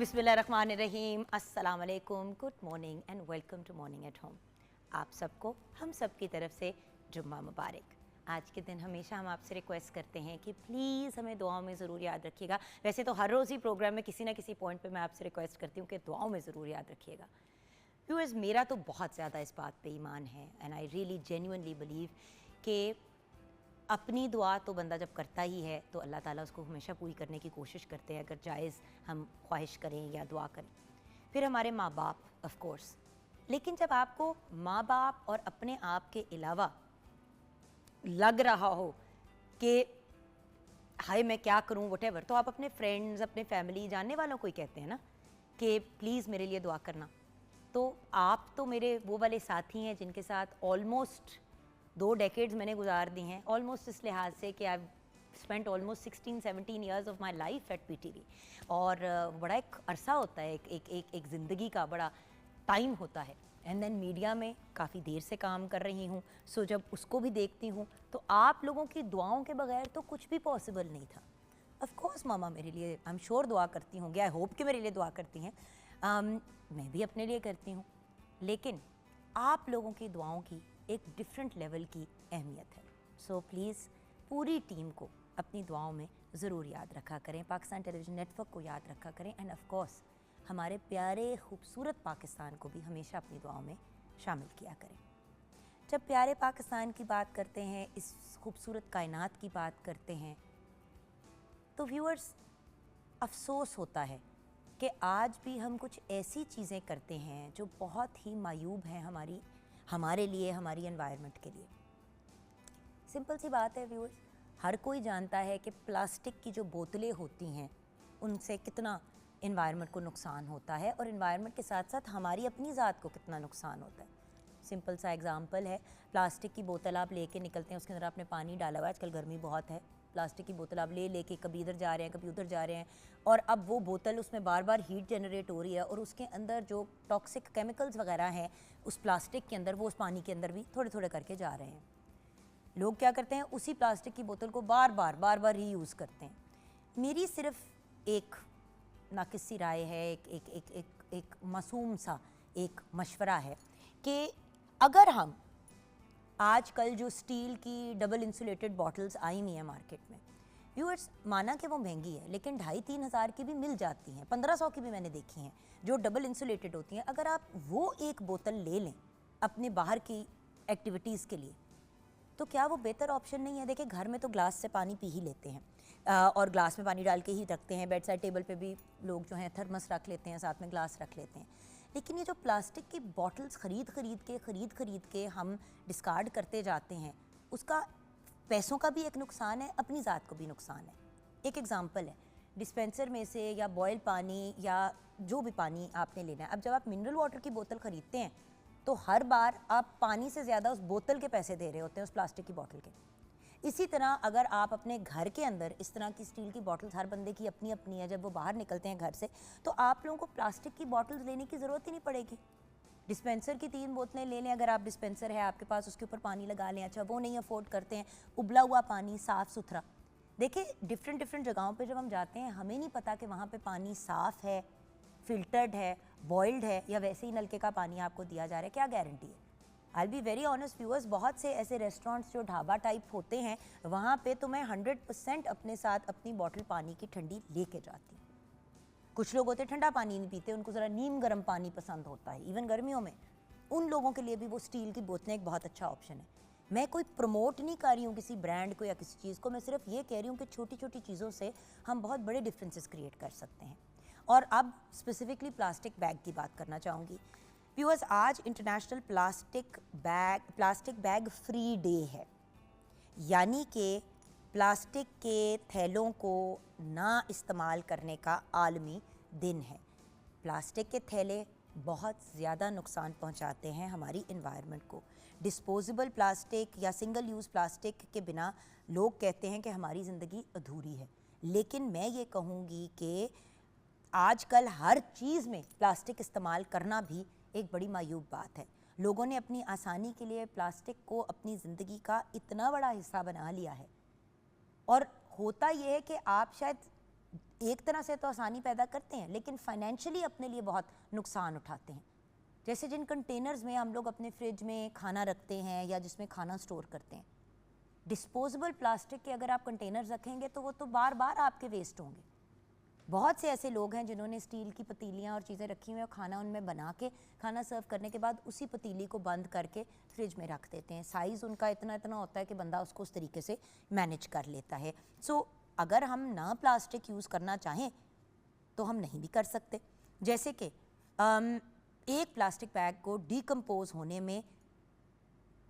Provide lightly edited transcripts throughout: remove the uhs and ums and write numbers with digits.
बिस्मिल्लाहिर्रहमानिर्रहीम, अस्सलाम वालेकुम, good morning and welcome to morning at home. आप सबको हम सब की तरफ से जुम्मा मुबारक। आज के दिन हमेशा हम आपसे रिक्वेस्ट करते हैं कि प्लीज़ हमें दुआओं में ज़रूर याद रखिएगा। वैसे तो हर रोज़ ही प्रोग्राम में किसी ना किसी पॉइंट पे मैं आपसे रिक्वेस्ट करती हूँ कि दुआओं में ज़रूर याद रखिएगा। व्यूअर्स, मेरा तो बहुत ज़्यादा इस बात पे ईमान है and I really genuinely believe कि अपनी दुआ तो बंदा जब करता ही है तो अल्लाह ताला उसको हमेशा पूरी करने की कोशिश करते हैं, अगर जायज़ हम ख्वाहिश करें या दुआ करें। फिर हमारे माँ बाप ऑफ कोर्स, लेकिन जब आपको माँ बाप और अपने आप के अलावा लग रहा हो कि हाय मैं क्या करूँ वटेवर, तो आप अपने फ्रेंड्स, अपने फैमिली, जानने वालों को ही कहते हैं ना कि प्लीज़ मेरे लिए दुआ करना। तो आप तो मेरे वो वाले साथी हैं जिनके साथ ऑलमोस्ट 2 डेकेड्स मैंने गुजार दी हैं, ऑलमोस्ट इस लिहाज से कि I spent almost 16-17 years of my life at PTV। और बड़ा एक अरसा होता है, एक ज़िंदगी का बड़ा टाइम होता है। एंड देन मीडिया में काफ़ी देर से काम कर रही हूँ, सो जब उसको भी देखती हूँ तो आप लोगों की दुआओं के बगैर तो कुछ भी पॉसिबल नहीं था। ऑफ कोर्स मामा मेरे लिए आई एम श्योर दुआ करती होंगी, आई होप कि मेरे लिए दुआ करती हैं, मैं भी अपने लिए करती हूँ, लेकिन आप लोगों की दुआओं की एक डिफरेंट लेवल की अहमियत है। सो प्लीज़ पूरी टीम को अपनी दुआओं में ज़रूर याद रखा करें, पाकिस्तान टेलीविज़न नेटवर्क को याद रखा करें एंड ऑफ कोर्स हमारे प्यारे खूबसूरत पाकिस्तान को भी हमेशा अपनी दुआओं में शामिल किया करें। जब प्यारे पाकिस्तान की बात करते हैं, इस खूबसूरत कायनात की बात करते हैं, तो व्यूअर्स अफसोस होता है कि आज भी हम कुछ ऐसी चीज़ें करते हैं जो बहुत ही मायूब हैं हमारे लिए, हमारी एनवायरनमेंट के लिए। सिंपल सी बात है व्यूअर्स, हर कोई जानता है कि प्लास्टिक की जो बोतलें होती हैं उनसे कितना एनवायरनमेंट को नुकसान होता है और एनवायरनमेंट के साथ साथ हमारी अपनी ज़ात को कितना नुकसान होता है। सिंपल सा एग्जांपल है, प्लास्टिक की बोतल आप लेके निकलते हैं, उसके अंदर आपने पानी डाला हुआ है, आजकल गर्मी बहुत है, प्लास्टिक की बोतल आप लेके कभी इधर जा रहे हैं, कभी उधर जा रहे हैं, और अब वो बोतल उसमें बार बार हीट जनरेट हो रही है और उसके अंदर जो टॉक्सिक केमिकल्स वगैरह हैं उस प्लास्टिक के अंदर, वो उस पानी के अंदर भी थोड़े थोड़े करके जा रहे हैं। लोग क्या करते हैं, उसी प्लास्टिक की बोतल को बार बार रीयूज़ करते हैं। मेरी सिर्फ एक नाकिसी राय है, एक मासूम सा एक मशवरा है कि अगर हम आजकल जो स्टील की डबल इंसुलेटेड बॉटल्स आई हुई हैं मार्केट में, व्यूअर्स माना कि वो महंगी है लेकिन 2,500-3 हज़ार की भी मिल जाती हैं, 1,500 की भी मैंने देखी हैं जो डबल इंसुलेटेड होती हैं। अगर आप वो एक बोतल ले लें अपने बाहर की एक्टिविटीज़ के लिए, तो क्या वो बेहतर ऑप्शन नहीं है? देखिए, घर में तो ग्लास से पानी पी ही लेते हैं और ग्लास में पानी डाल के ही रखते हैं, बेड साइड टेबल पे भी लोग जो हैं थर्मस रख लेते हैं, साथ में ग्लास रख लेते हैं। लेकिन ये जो प्लास्टिक की बॉटल्स खरीद के हम डिस्कार्ड करते जाते हैं, उसका पैसों का भी एक नुकसान है, अपनी ज़ात को भी नुकसान है। एक एग्जांपल है, डिस्पेंसर में से या बॉयल पानी या जो भी पानी आपने लेना है, अब जब आप मिनरल वाटर की बोतल ख़रीदते हैं तो हर बार आप पानी से ज़्यादा उस बोतल के पैसे दे रहे होते हैं, उस प्लास्टिक की बोतल के। इसी तरह अगर आप अपने घर के अंदर इस तरह की स्टील की बॉटल्स, हर बंदे की अपनी अपनी है, जब वो बाहर निकलते हैं घर से तो आप लोगों को प्लास्टिक की बॉटल्स लेने की ज़रूरत ही नहीं पड़ेगी। डिस्पेंसर की 3 बोतलें ले लें, अगर आप डिस्पेंसर है आपके पास, उसके ऊपर पानी लगा लें। अच्छा, वो नहीं अफोर्ड करते हैं, उबला हुआ पानी साफ़ सुथरा। देखिए, डिफरेंट जगहों पे जब हम जाते हैं हमें नहीं पता कि वहाँ पे पानी साफ़ है, फ़िल्टर्ड है, बॉइल्ड है, या वैसे ही नलके का पानी आपको दिया जा रहा है, क्या गारंटी है? आई बी वेरी ऑनेस्ट व्यूअर्स, बहुत से ऐसे रेस्टोरेंट्स जो ढाबा टाइप होते हैं वहाँ पे तो मैं 100% अपने साथ अपनी बॉटल पानी की ठंडी लेके जाती हूँ। कुछ लोग होते ठंडा पानी नहीं पीते, उनको ज़रा नीम गर्म पानी पसंद होता है, इवन गर्मियों में। उन लोगों के लिए भी वो स्टील की बोतलें एक बहुत अच्छा ऑप्शन है। मैं कोई प्रमोट नहीं कर रही हूँ किसी ब्रांड को या किसी चीज़ को, मैं सिर्फ ये कह रही हूँ कि छोटी छोटी चीज़ों से हम बहुत बड़े डिफरेंसेस क्रिएट कर सकते हैं। और अब स्पेसिफिकली प्लास्टिक बैग की बात करना चाहूँगी। व्यूअर्स, आज international plastic bag free day है, यानी कि प्लास्टिक के थैलों को ना इस्तेमाल करने का आलमी दिन है। प्लास्टिक के थैले बहुत ज़्यादा नुकसान पहुंचाते हैं हमारी एनवायरनमेंट को। डिस्पोजेबल प्लास्टिक या सिंगल यूज़ प्लास्टिक के बिना लोग कहते हैं कि हमारी ज़िंदगी अधूरी है, लेकिन मैं ये कहूँगी कि आजकल हर चीज़ में प्लास्टिक इस्तेमाल करना भी एक बड़ी मायूब बात है। लोगों ने अपनी आसानी के लिए प्लास्टिक को अपनी ज़िंदगी का इतना बड़ा हिस्सा बना लिया है, और होता यह है कि आप शायद ایک طرح سے تو آسانی پیدا کرتے ہیں لیکن فائنینشلی اپنے لیے بہت نقصان اٹھاتے ہیں. جیسے جن کنٹینرز میں ہم لوگ اپنے فریج میں کھانا رکھتے ہیں یا جس میں کھانا سٹور کرتے ہیں, ڈسپوزیبل پلاسٹک کے اگر آپ کنٹینرز رکھیں گے تو وہ تو بار بار آپ کے ویسٹ ہوں گے. بہت سے ایسے لوگ ہیں جنہوں نے اسٹیل کی پتیلیاں اور چیزیں رکھی ہوئی ہیں اور کھانا ان میں بنا کے کھانا سرو کرنے کے بعد اسی پتیلی کو بند کر کے فریج میں رکھ دیتے ہیں. سائز ان کا اتنا ہوتا ہے کہ بندہ اس کو اس طریقے سے مینیج کر لیتا ہے. سو اگر ہم نہ پلاسٹک یوز کرنا چاہیں تو ہم نہیں بھی کر سکتے. جیسے کہ ایک پلاسٹک بیگ کو ڈیکمپوز ہونے میں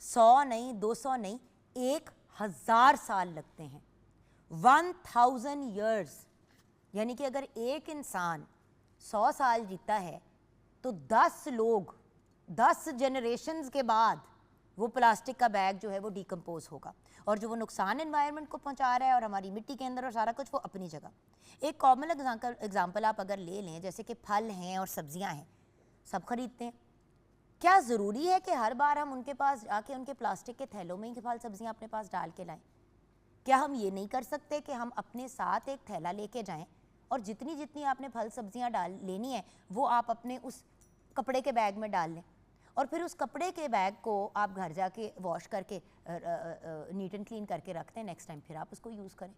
100 نہیں 200 نہیں 1000 سال لگتے ہیں. 1000 years. یعنی کہ اگر ایک انسان 100 سال جیتا ہے تو 10 لوگ 10 جنریشنز کے بعد وہ پلاسٹک کا بیگ جو ہے وہ ڈیکمپوز ہوگا, اور جو وہ نقصان انوائرمنٹ کو پہنچا رہا ہے اور ہماری مٹی کے اندر اور سارا کچھ وہ اپنی جگہ. ایک کامن ایگزامپل آپ اگر لے لیں, جیسے کہ پھل ہیں اور سبزیاں ہیں, سب خریدتے ہیں. کیا ضروری ہے کہ ہر بار ہم ان کے پاس جا کے ان کے پلاسٹک کے تھیلوں میں ہی پھل سبزیاں اپنے پاس ڈال کے لائیں؟ کیا ہم یہ نہیں کر سکتے کہ ہم اپنے ساتھ ایک تھیلا لے کے جائیں اور جتنی آپ نے پھل سبزیاں لینی ہیں وہ آپ اپنے اس کپڑے کے بیگ میں ڈال لیں, اور پھر اس کپڑے کے بیگ کو آپ گھر جا کے واش کر کے نیٹ اینڈ کلین کر کے رکھ دیں, نیکسٹ ٹائم پھر آپ اس کو یوز کریں.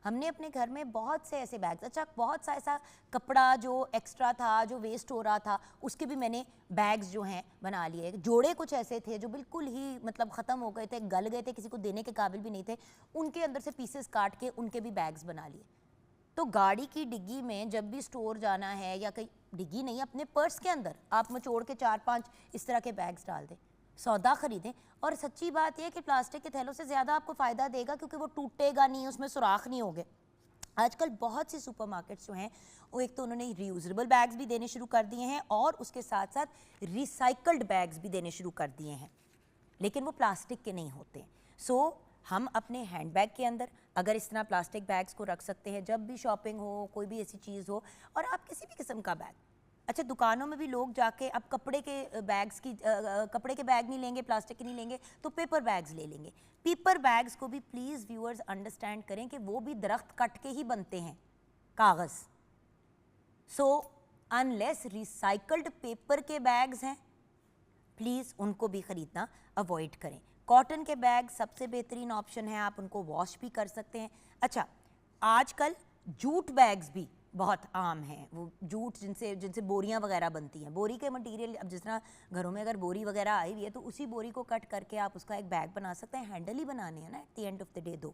ہم نے اپنے گھر میں بہت سے ایسے بیگز, اچھا بہت سا ایسا کپڑا جو ایکسٹرا تھا جو ویسٹ ہو رہا تھا اس کے بھی میں نے بیگز جو ہیں بنا لیے. جوڑے کچھ ایسے تھے جو بالکل ہی مطلب ختم ہو گئے تھے, گل گئے تھے, کسی کو دینے کے قابل بھی نہیں تھے, ان کے اندر سے پیسز کاٹ کے ان کے بھی بیگز بنا لیے. تو گاڑی کی ڈگی میں جب بھی سٹور جانا ہے یا کہیں, ڈگی نہیں اپنے پرس کے اندر آپ مچوڑ کے 4-5 اس طرح کے بیگز ڈال دیں, سودا خریدیں. اور سچی بات یہ کہ پلاسٹک کے تھیلوں سے زیادہ آپ کو فائدہ دے گا کیونکہ وہ ٹوٹے گا نہیں, اس میں سوراخ نہیں ہوگے. آج کل بہت سی سپر مارکیٹس جو ہیں وہ ایک تو انہوں نے ریوزیبل بیگز بھی دینے شروع کر دیے ہیں اور اس کے ساتھ ساتھ ریسائیکلڈ بیگز بھی دینے شروع کر دیے ہیں, لیکن وہ پلاسٹک کے نہیں ہوتے. سو ہم اپنے ہینڈ بیگ کے اندر اگر اس طرح پلاسٹک بیگز کو رکھ سکتے ہیں جب بھی شاپنگ ہو, کوئی بھی ایسی چیز ہو, اور آپ کسی بھی قسم کا بیگ, اچھا دکانوں میں بھی لوگ جا کے اب کپڑے کے بیگ نہیں لیں گے, پلاسٹک کے نہیں لیں گے تو پیپر بیگز لے لیں گے. پیپر بیگز کو بھی پلیز ویورز انڈرسٹینڈ کریں کہ وہ بھی درخت کٹ کے ہی بنتے ہیں, کاغذ. سو انلیس ریسائیکلڈ پیپر کے بیگز ہیں پلیز ان کو بھی خریدنا اوائڈ کریں. کاٹن کے بیگ سب سے بہترین آپشن ہے, آپ ان کو واش بھی کر سکتے ہیں. اچھا آج کل جوٹ بیگز بھی بہت عام ہیں, وہ جوٹ جن سے بوریاں وغیرہ بنتی ہیں, بوری کے مٹیریل, اب جس طرح گھروں میں اگر بوری وغیرہ آئی ہوئی ہے تو اسی بوری کو کٹ کر کے آپ اس کا ایک بیگ بنا سکتے ہیں. ہینڈل ہی بنانے ہیں نا at the end of the day دو.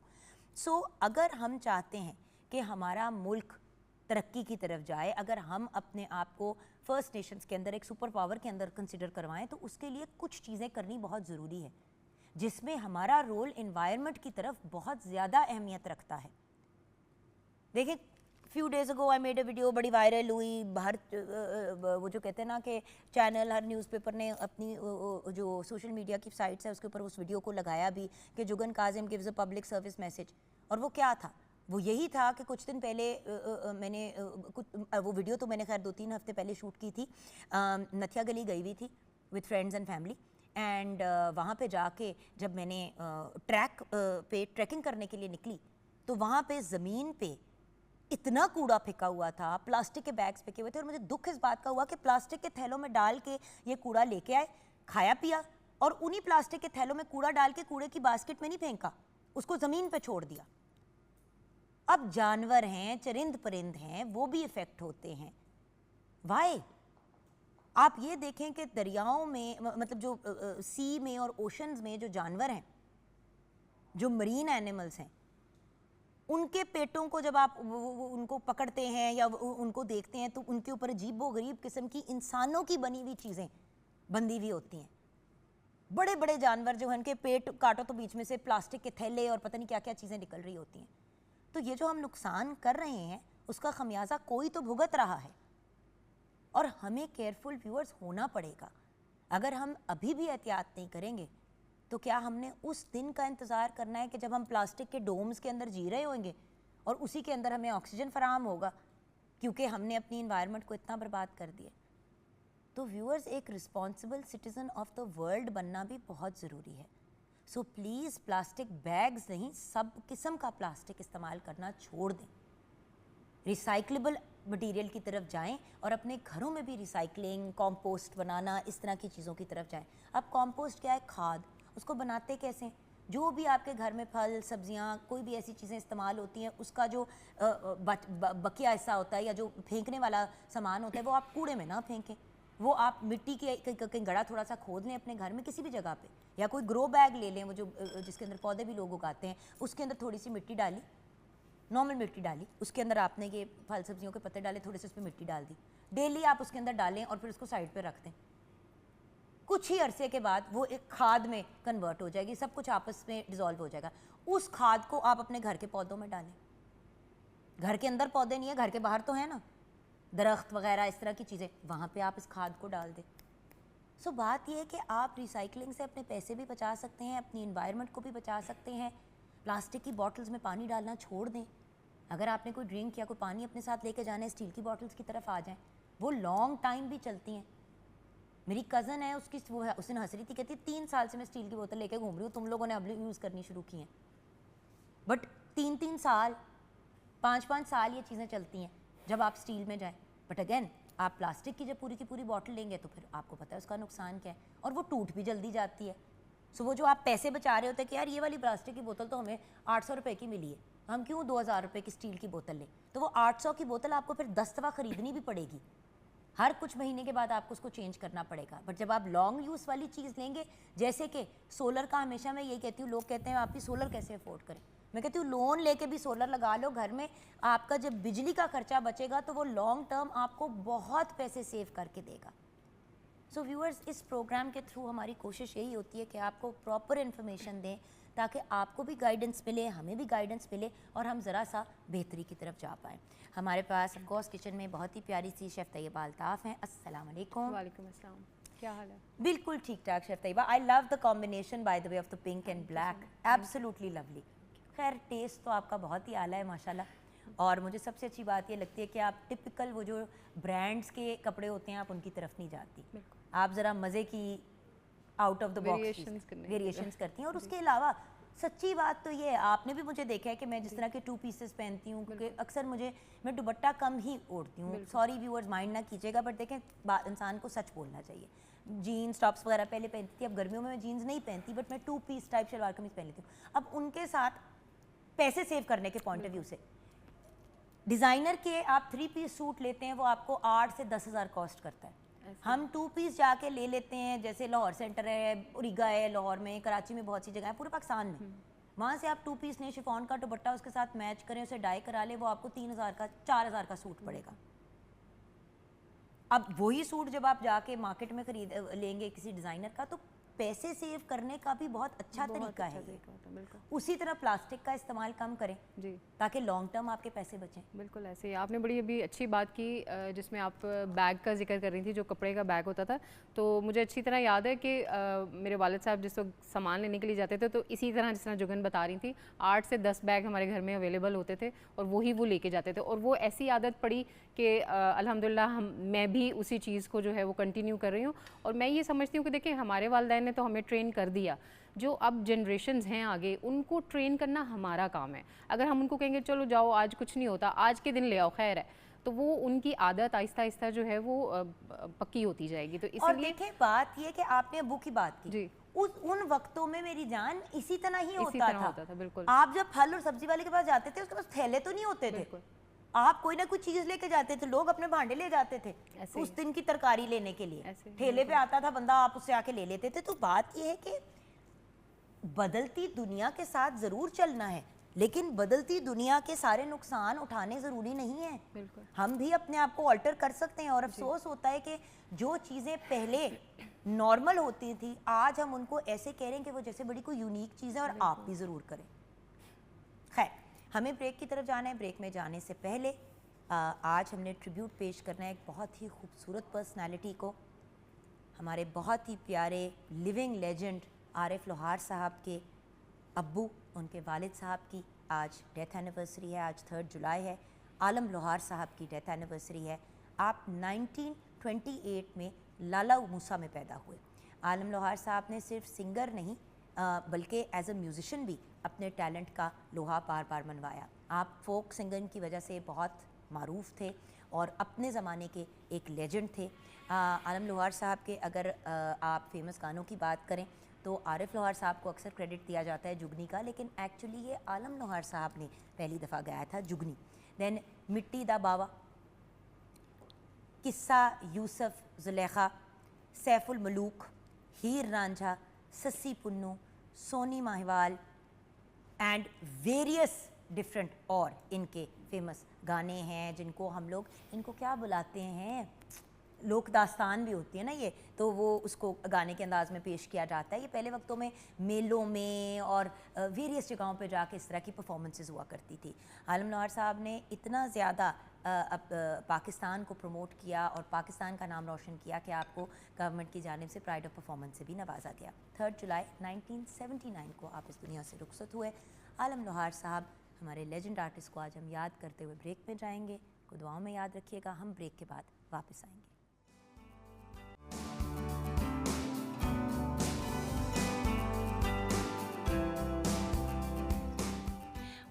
سو اگر ہم چاہتے ہیں کہ ہمارا ملک ترقی کی طرف جائے, اگر ہم اپنے آپ کو فرسٹ نیشنز کے اندر ایک سپر پاور کے اندر کنسیڈر کروائیں تو اس کے لیے کچھ چیزیں کرنی بہت ضروری ہے جس میں ہمارا رول انوائرمنٹ کی طرف بہت زیادہ اہمیت رکھتا ہے. دیکھیں few days ago I made a video, بڑی وائرل ہوئی, باہر وہ جو کہتے ہیں نا کہ چینل, ہر نیوز پیپر نے اپنی جو سوشل میڈیا کی سائٹس ہیں اس کے اوپر اس ویڈیو کو لگایا بھی کہ Jagan Kazim gives a public service message. اور وہ کیا تھا, وہ یہی تھا کہ کچھ دن پہلے میں نے وہ ویڈیو تو میں نے خیر 2-3 ہفتے پہلے شوٹ کی تھی, نتھیا گلی گئی ہوئی تھی with friends and family, and وہاں پہ جا کے جب میں نے ٹریکنگ کرنے کے لیے نکلی تو وہاں پہ زمین پہ اتنا کوڑا پھینکا ہوا تھا, پلاسٹک کے بیگز پھینکے ہوئے تھے, اور مجھے دکھ اس بات کا ہوا کہ پلاسٹک کے تھیلوں میں ڈال کے یہ کوڑا لے کے آئے, کھایا پیا, اور انہی پلاسٹک کے تھیلوں میں کوڑا ڈال کے کوڑے کی باسکٹ میں نہیں پھینکا, اس کو زمین پہ چھوڑ دیا. اب جانور ہیں, چرند پرند ہیں, وہ بھی افیکٹ ہوتے ہیں. وائی؟ آپ یہ دیکھیں کہ دریاؤں میں, مطلب جو سی میں اور اوشنز میں جو جانور ہیں, جو مرین اینیملز ہیں, ان کے پیٹوں کو جب آپ ان کو پکڑتے ہیں یا ان کو دیکھتے ہیں تو ان کے اوپر عجیب و غریب قسم کی انسانوں کی بنی ہوئی چیزیں بندھی ہوئی ہوتی ہیں. بڑے بڑے جانور جو ہیں ان کے پیٹ کاٹو تو بیچ میں سے پلاسٹک کے تھیلے اور پتہ نہیں کیا کیا چیزیں نکل رہی ہوتی ہیں. تو یہ جو ہم نقصان کر رہے ہیں اس کا خمیازہ کوئی تو بھگت رہا ہے, اور ہمیں کیئرفل ویورز ہونا پڑے گا. اگر ہم ابھی بھی احتیاط نہیں کریں گے تو کیا ہم نے اس دن کا انتظار کرنا ہے کہ جب ہم پلاسٹک کے ڈومز کے اندر جی رہے ہوں گے اور اسی کے اندر ہمیں آکسیجن فراہم ہوگا کیونکہ ہم نے اپنی انوائرمنٹ کو اتنا برباد کر دیا. تو ویورز, ایک responsible citizen of the world بننا بھی بہت ضروری ہے. سو پلیز پلاسٹک بیگز نہیں, سب قسم کا پلاسٹک استعمال کرنا چھوڑ دیں. रिसाइक्लेबल मटेरियल की तरफ जाएं और अपने घरों में भी रिसाइकलिंग, कंपोस्ट बनाना, इस तरह की चीज़ों की तरफ जाएं। अब कंपोस्ट क्या है? खाद। उसको बनाते कैसे? जो भी आपके घर में फल, सब्जियां, कोई भी ऐसी चीज़ें इस्तेमाल होती हैं, उसका जो बकिया हिस्सा होता है या जो फेंकने वाला सामान होता है, वो आप कूड़े में ना फेंकें। वो आप मिट्टी के कहीं गड़ा थोड़ा सा खोद लें अपने घर में किसी भी जगह पे, या कोई ग्रो बैग ले लें, वो जो जिसके अंदर पौधे भी लोग उगाते हैं, उसके अंदर थोड़ी सी मिट्टी डाली, नॉर्मल मिट्टी डाली, उसके अंदर आपने ये फल सब्जियों के पत्ते डाले, थोड़े से उस पर मिट्टी डाल दी, डेली आप उसके अंदर डालें और फिर उसको साइड पे रख दें। कुछ ही अरसे के बाद वो एक खाद में कन्वर्ट हो जाएगी, सब कुछ आपस में डिज़ोल्व हो जाएगा। उस खाद को आप अपने घर के पौधों में डालें। घर के अंदर पौधे नहीं है, घर के बाहर तो है ना, दरख्त वगैरह इस तरह की चीज़ें, वहाँ पे आप इस खाद को डाल दें। सो बात यह है कि आप रिसाइकलिंग से अपने पैसे भी बचा सकते हैं, अपनी इन्वायरमेंट को भी बचा सकते हैं। प्लास्टिक की बॉटल्स में पानी डालना छोड़ दें। अगर आपने कोई ड्रिंक या कोई पानी अपने साथ लेके जाना है, स्टील की बॉटल्स की तरफ आ जाएं, वो लॉन्ग टाइम भी चलती हैं। मेरी कज़न है, उसने हंस रही थी, कहती 3 साल से मैं स्टील की बोतल लेके घूम रही हूँ, तुम लोगों ने अब यूज़ करनी शुरू की हैं। बट 3-3 साल, 5-5 साल ये चीज़ें चलती हैं जब आप स्टील में जाएं। बट अगेन आप प्लास्टिक की जब पूरी की पूरी बॉटल लेंगे तो फिर आपको पता है उसका नुकसान क्या है, और वो टूट भी जल्दी जाती है। सो वो जो आप पैसे बचा रहे होते हैं कि यार ये वाली प्लास्टिक की बोतल तो हमें 800 रुपये की मिली है, हम क्यों 2000 रुपये की स्टील की बोतल लें, तो वो 800 की बोतल आपको फिर 10 दफ़ा ख़रीदनी भी पड़ेगी। हर कुछ महीने के बाद आपको उसको चेंज करना पड़ेगा। बट जब आप लॉन्ग यूज़ वाली चीज़ लेंगे, जैसे कि सोलर का, हमेशा मैं यही कहती हूँ, लोग कहते हैं आपकी सोलर कैसे अफोर्ड करें, मैं कहती हूँ लोन लेके भी सोलर लगा लो घर में, आपका जब बिजली का खर्चा बचेगा तो वो लॉन्ग टर्म आपको बहुत पैसे सेव करके देगा। सो व्यूअर्स, इस प्रोग्राम के थ्रू हमारी कोशिश यही होती है कि आपको प्रॉपर इन्फॉर्मेशन दें ताकि आपको भी गाइडेंस मिले, हमें भी गाइडेंस मिले और हम ज़रा सा बेहतरी की तरफ जा पाएँ। हमारे पास ऑफकोर्स किचन में बहुत ही प्यारी सी शेफ़ तैयबा अल्ताफ़ हैं। अस्सलाम वालेकुम। वालेकुम अस्सलाम, क्या हाल है? बिल्कुल ठीक ठाक chef Tayyaba. I love the combination by the way of the pink and black, absolutely lovely. खैर टेस्ट तो आपका बहुत ही आला है माशाल्लाह, और मुझे सबसे अच्छी बात ये लगती है कि आप टिपिकल वो जो ब्रांड्स के कपड़े होते हैं आप उनकी तरफ नहीं जाती, आप ज़रा मज़े की out of the box variations करती हैं। और उसके अलावा सच्ची बात तो ये है, आपने भी मुझे देखा है कि मैं जिस तरह के 2 पीसेस पहनती हूँ, क्योंकि अक्सर मैं दुपट्टा कम ही ओढ़ती हूँ, सॉरी व्यूअर्स माइंड ना कीजिएगा, बट देखें इंसान को सच बोलना चाहिए। जीन्स टॉप्स वगैरह पहले पहनती थी, अब गर्मियों में मैं जीन्स नहीं पहनती, बट मैं 2 पीस टाइप शलवार कमीज पहन लेती हूँ। अब उनके साथ पैसे सेव करने के पॉइंट ऑफ व्यू से डिज़ाइनर के आप 3 पीस सूट लेते हैं, वो आपको 8 से 10,000 कॉस्ट करता है। हम 2 पीस जाके ले लेते हैं, जैसे लाहौर सेंटर है, उरीगा है लाहौर में, कराची में बहुत सी जगह है, पूरे पाकिस्तान में। वहाँ से आप 2 पीस लें, शिफॉन का दुपट्टा उसके साथ मैच करें, उसे डाई करा ले, वो आपको 3,000 का 4,000 का सूट पड़ेगा। अब वही सूट जब आप जाके मार्केट में खरीद लेंगे किसी डिज़ाइनर का, तो पैसे सेव करने का भी बहुत अच्छा तरीका है। उसी तरह प्लास्टिक का इस्तेमाल कम करें जी, ताकि लॉन्ग टर्म आपके पैसे बचें। बिल्कुल ऐसे ही आपने बड़ी अभी अच्छी बात की, जिसमें आप बैग का जिक्र कर रही थी, जो कपड़े का बैग होता था। तो मुझे अच्छी तरह याद है कि मेरे वालिद साहब जिस वक्त सामान लेने के लिए जाते थे, तो इसी तरह जिस तरह जुगन बता रही थी, 8 से 10 बैग हमारे घर में अवेलेबल होते थे और वही वो लेके जाते थे। और वो ऐसी आदत पड़ी कि अल्हम्दुलिल्लाह मैं भी उसी चीज़ को जो है वो कंटिन्यू कर रही हूँ। और मैं ये समझती हूँ कि देखिए हमारे वालिदैन ने तो हमें ट्रेन कर दिया, जो अब जनरेशन्स हैं आगे, उनको ट्रेन करना हमारा काम है। अगर हम उनको कहेंगे चलो जाओ आज कुछ नहीं होता, आज के दिन ले आओ खैर है, तो वो उनकी आदत आहिस्ता आहिस्ता जो है वो पक्की होती जाएगी। तो इसलिए और देखिए बात ये कि आपने अब्बू की बात की जी, उन वक्तों में मेरी जान इसी तरह ही होता था। बिल्कुल, आप जब फल और सब्जी वाले के पास जाते थे, उसके पास थैले तो नहीं होते थे, आप कोई ना कोई चीज लेके जाते थे, लोग अपने भांडे ले जाते थे उस दिन की तरकारी लेने के लिए, ठेले पे आता था बंदा, आप उससे आके ले लेते थे। तो बात यह है कि बदलती दुनिया के साथ जरूर चलना है, लेकिन बदलती दुनिया के सारे नुकसान उठाने जरूरी नहीं है। हम भी अपने आप को ऑल्टर कर सकते हैं। और अफसोस होता है कि जो चीजें पहले नॉर्मल होती थी, आज हम उनको ऐसे कह रहे हैं कि वो जैसे बड़ी कोई यूनिक चीज है, और आप भी जरूर करें। खैर, हमें ब्रेक की तरफ जाना है। ब्रेक में जाने से पहले आज हमने ट्रिब्यूट पेश करना है एक बहुत ही खूबसूरत पर्सनालिटी को, हमारे बहुत ही प्यारे लिविंग लेजेंड आरिफ लोहार साहब के अब्बू, उनके वालिद साहब की आज डेथ एनिवर्सरी है। आज 3 जुलाई है। आलम लोहार साहब की डेथ एनिवर्सरी है। आप 1928 में लाला मूसा में पैदा हुए। आलम लोहार साहब ने सिर्फ सिंगर नहीं बल्कि एज अ म्यूज़िशन भी अपने टैलेंट का लोहा बार बार मनवाया। आप फोक सिंगिंग की वजह से बहुत معروف تھے اور اپنے زمانے کے ایک لیجنڈ تھے. عالم لوہار صاحب کے اگر آپ فیمس گانوں کی بات کریں تو عارف لوہار صاحب کو اکثر کریڈٹ دیا جاتا ہے جگنی کا, لیکن ایکچولی یہ عالم لوہار صاحب نے پہلی دفعہ گایا تھا جگنی. دین مٹی دا باوا, قصہ یوسف زلیخا, سیف الملوک, ہیر رانجھا, سسی پنو, سونی ماہیوال اینڈ ویریس ڈفرینٹ اور ان کے فیمس گانے ہیں جن کو ہم لوگ ان کو کیا بلاتے ہیں, لوک داستان بھی ہوتی ہے نا یہ, تو وہ اس کو گانے کے انداز میں پیش کیا جاتا ہے. یہ پہلے وقتوں میں میلوں میں اور ویریس جگہوں پہ جا کے اس طرح کی پرفارمنسز ہوا کرتی تھی. عالم لوہار صاحب نے اتنا زیادہ پاکستان کو پروموٹ کیا اور پاکستان کا نام روشن کیا کہ آپ کو گورنمنٹ کی جانب سے پرائڈ آف پرفارمنس سے بھی نوازا گیا. 3 جولائی 1979 کو آپ اس دنیا سے رخصت ہوئے. عالم لوہار صاحب ہمارے لیجنڈ آرٹسٹ کو آج ہم یاد کرتے ہوئے بریک میں جائیں گے. کو دعاؤں میں یاد رکھیے گا. ہم بریک کے بعد واپس آئیں گے.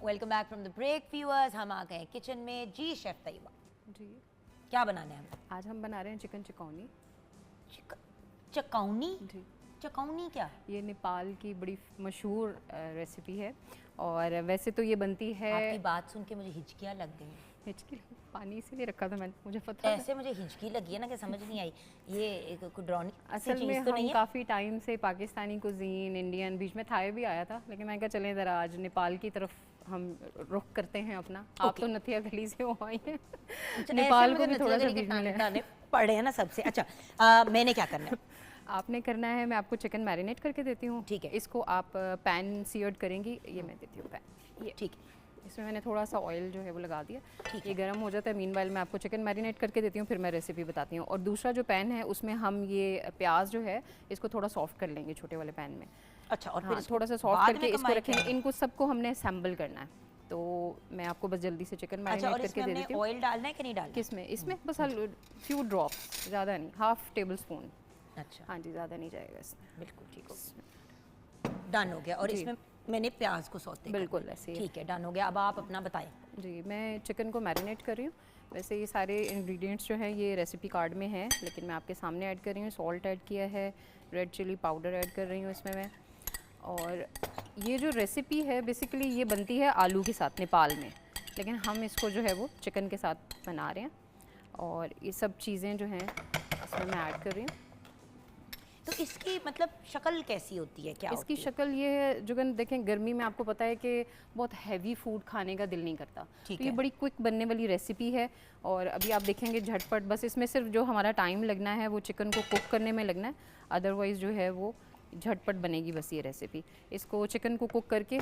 Welcome back from the break viewers. ہم آ گئے کچن میں. جی شیف طیبہ, جی کیا بنانے ہیں ہم آج ہم بنا رہے ہیں چکن چکونی. چکونی؟ جی چکونی کیا؟ یہ نیپال کی بڑی مشہور ریسیپی ہے اور ویسے تو یہ بنتی ہے. آپ کی بات سن کے مجھے ہچکیاں لگ گئی. ہچکی پانی اسی لیے رکھا تھا میں نے, مجھے پتہ ایسے مجھے ہچکی لگی ہے نا کہ سمجھ نہیں آئی یہ کوئی ڈرونی اصل میں ہم کافی ٹائم سے پاکستانی کوزین, انڈین, بیچ میں تھائی بھی آیا تھا, لیکن میں کہا چلیں ذرا آج نیپال کی طرف ہم رخ کرتے ہیں اپنا. آپ تو نتھیا گلی سے ہو آئی ہیں, نیپال کو بھی تھوڑا سا بیچ میں لے پڑھے ہیں نا سب سے. اچھا میں نے کیا کرنا ہے؟ آپ نے کرنا ہے, میں آپ کو چکن میرینیٹ کر کے دیتی ہوں. ٹھیک ہے. اس کو آپ پین سیئرڈ کریں گی, یہ میں دیتی ہوں پین. یہ ٹھیک ہے. اس میں نے تھوڑا سا آئل جو ہے وہ لگا دیا, یہ گرم ہو جاتا ہے. مین وائل میں آپ کو چکن میرینیٹ کر کے دیتی ہوں, پھر میں ریسیپی بتاتی ہوں. اور دوسرا جو پین ہے اس میں ہم یہ پیاز جو ہے اس کو تھوڑا سافٹ کر لیں گے چھوٹے والے پین میں. اچھا, اور پھر تھوڑا سا سافٹ کر کے اس کو رکھیں گے. ان کو سب کو ہم نے اسمبل کرنا ہے, تو میں آپ کو بس جلدی سے چکن میرینیٹ کر کے دے دیتی ہوں. آئل ڈالنا ہے کہ نہیں ڈالنا؟ کس میں؟ اس میں بس فیو ڈراپس, زیادہ نہیں, ہاف ٹیبل اسپون. اچھا ہاں جی, زیادہ نہیں جائے گا اس میں. بالکل ٹھیک ہو, ڈن ہو گیا. اور اس میں نے پیاز کو سوتے بالکل ایسے. ٹھیک ہے, ڈن ہو گیا. اب آپ اپنا بتائیں. جی میں چکن کو میرینیٹ کر رہی ہوں. ویسے یہ سارے انگریڈینٹس جو ہیں یہ ریسیپی کارڈ میں ہیں, لیکن میں آپ کے سامنے ایڈ کر رہی ہوں. سالٹ ایڈ کیا ہے, ریڈ چلی پاؤڈر ایڈ کر رہی ہوں اس میں. اور یہ جو ریسیپی ہے بیسیکلی یہ بنتی ہے آلو کے ساتھ نیپال میں, لیکن ہم اس کو جو ہے وہ چکن کے ساتھ بنا رہے ہیں. اور یہ سب چیزیں جو ہیں اس میں ایڈ کر رہی ہوں. تو اس کی مطلب شکل کیسی ہوتی ہے؟ کیا اس کی شکل یہ ہے جو کہ دیکھیں گرمی میں آپ کو پتہ ہے کہ بہت ہیوی فوڈ کھانے کا دل نہیں کرتا, تو یہ بڑی کوئک بننے والی ریسیپی ہے. اور ابھی آپ دیکھیں گے جھٹ پٹ, بس اس میں صرف جو ہمارا ٹائم لگنا ہے وہ چکن کو کوک کرنے میں لگنا ہے, ادروائز جو ہے وہ جھٹ پٹ بنے گی بس یہ ریسیپی. اس کو چکن کو کوک کر کے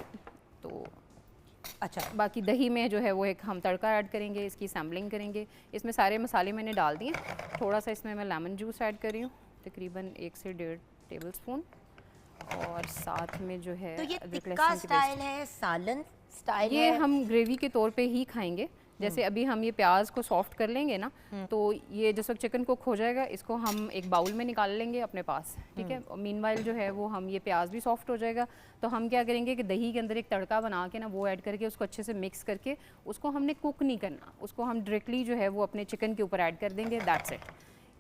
تو اچھا باقی دہی میں جو ہے وہ ایک ہم تڑکا ایڈ کریں گے, اس کی سیمبلنگ کریں گے. اس میں سارے مسالے میں نے ڈال دیے. تھوڑا سا اس میں لیمن جوس ایڈ کر رہی ہوں, تقریباً 1 سے 1.5 ٹیبل اسپون. اور ساتھ میں جو ہے تو یہ ٹکا سٹائل ہے, سالن سٹائل ہے؟ یہ ہم گریوی کے طور پہ ہی کھائیں گے. جیسے ابھی ہم یہ پیاز کو سافٹ کر لیں گے نا, تو یہ جس وقت چکن کوک ہو جائے گا اس کو ہم ایک باؤل میں نکال لیں گے اپنے پاس, ٹھیک ہے. مین وائل جو ہے وہ ہم یہ پیاز بھی سافٹ ہو جائے گا, تو ہم کیا کریں گے کہ دہی کے اندر ایک تڑکا بنا کے نا وہ ایڈ کر کے اس کو اچھے سے مکس کر کے اس کو ہم نے کوک نہیں کرنا, اس کو ہم ڈائریکٹلی جو ہے وہ اپنے چکن کے اوپر ایڈ کر دیں گے. That's it.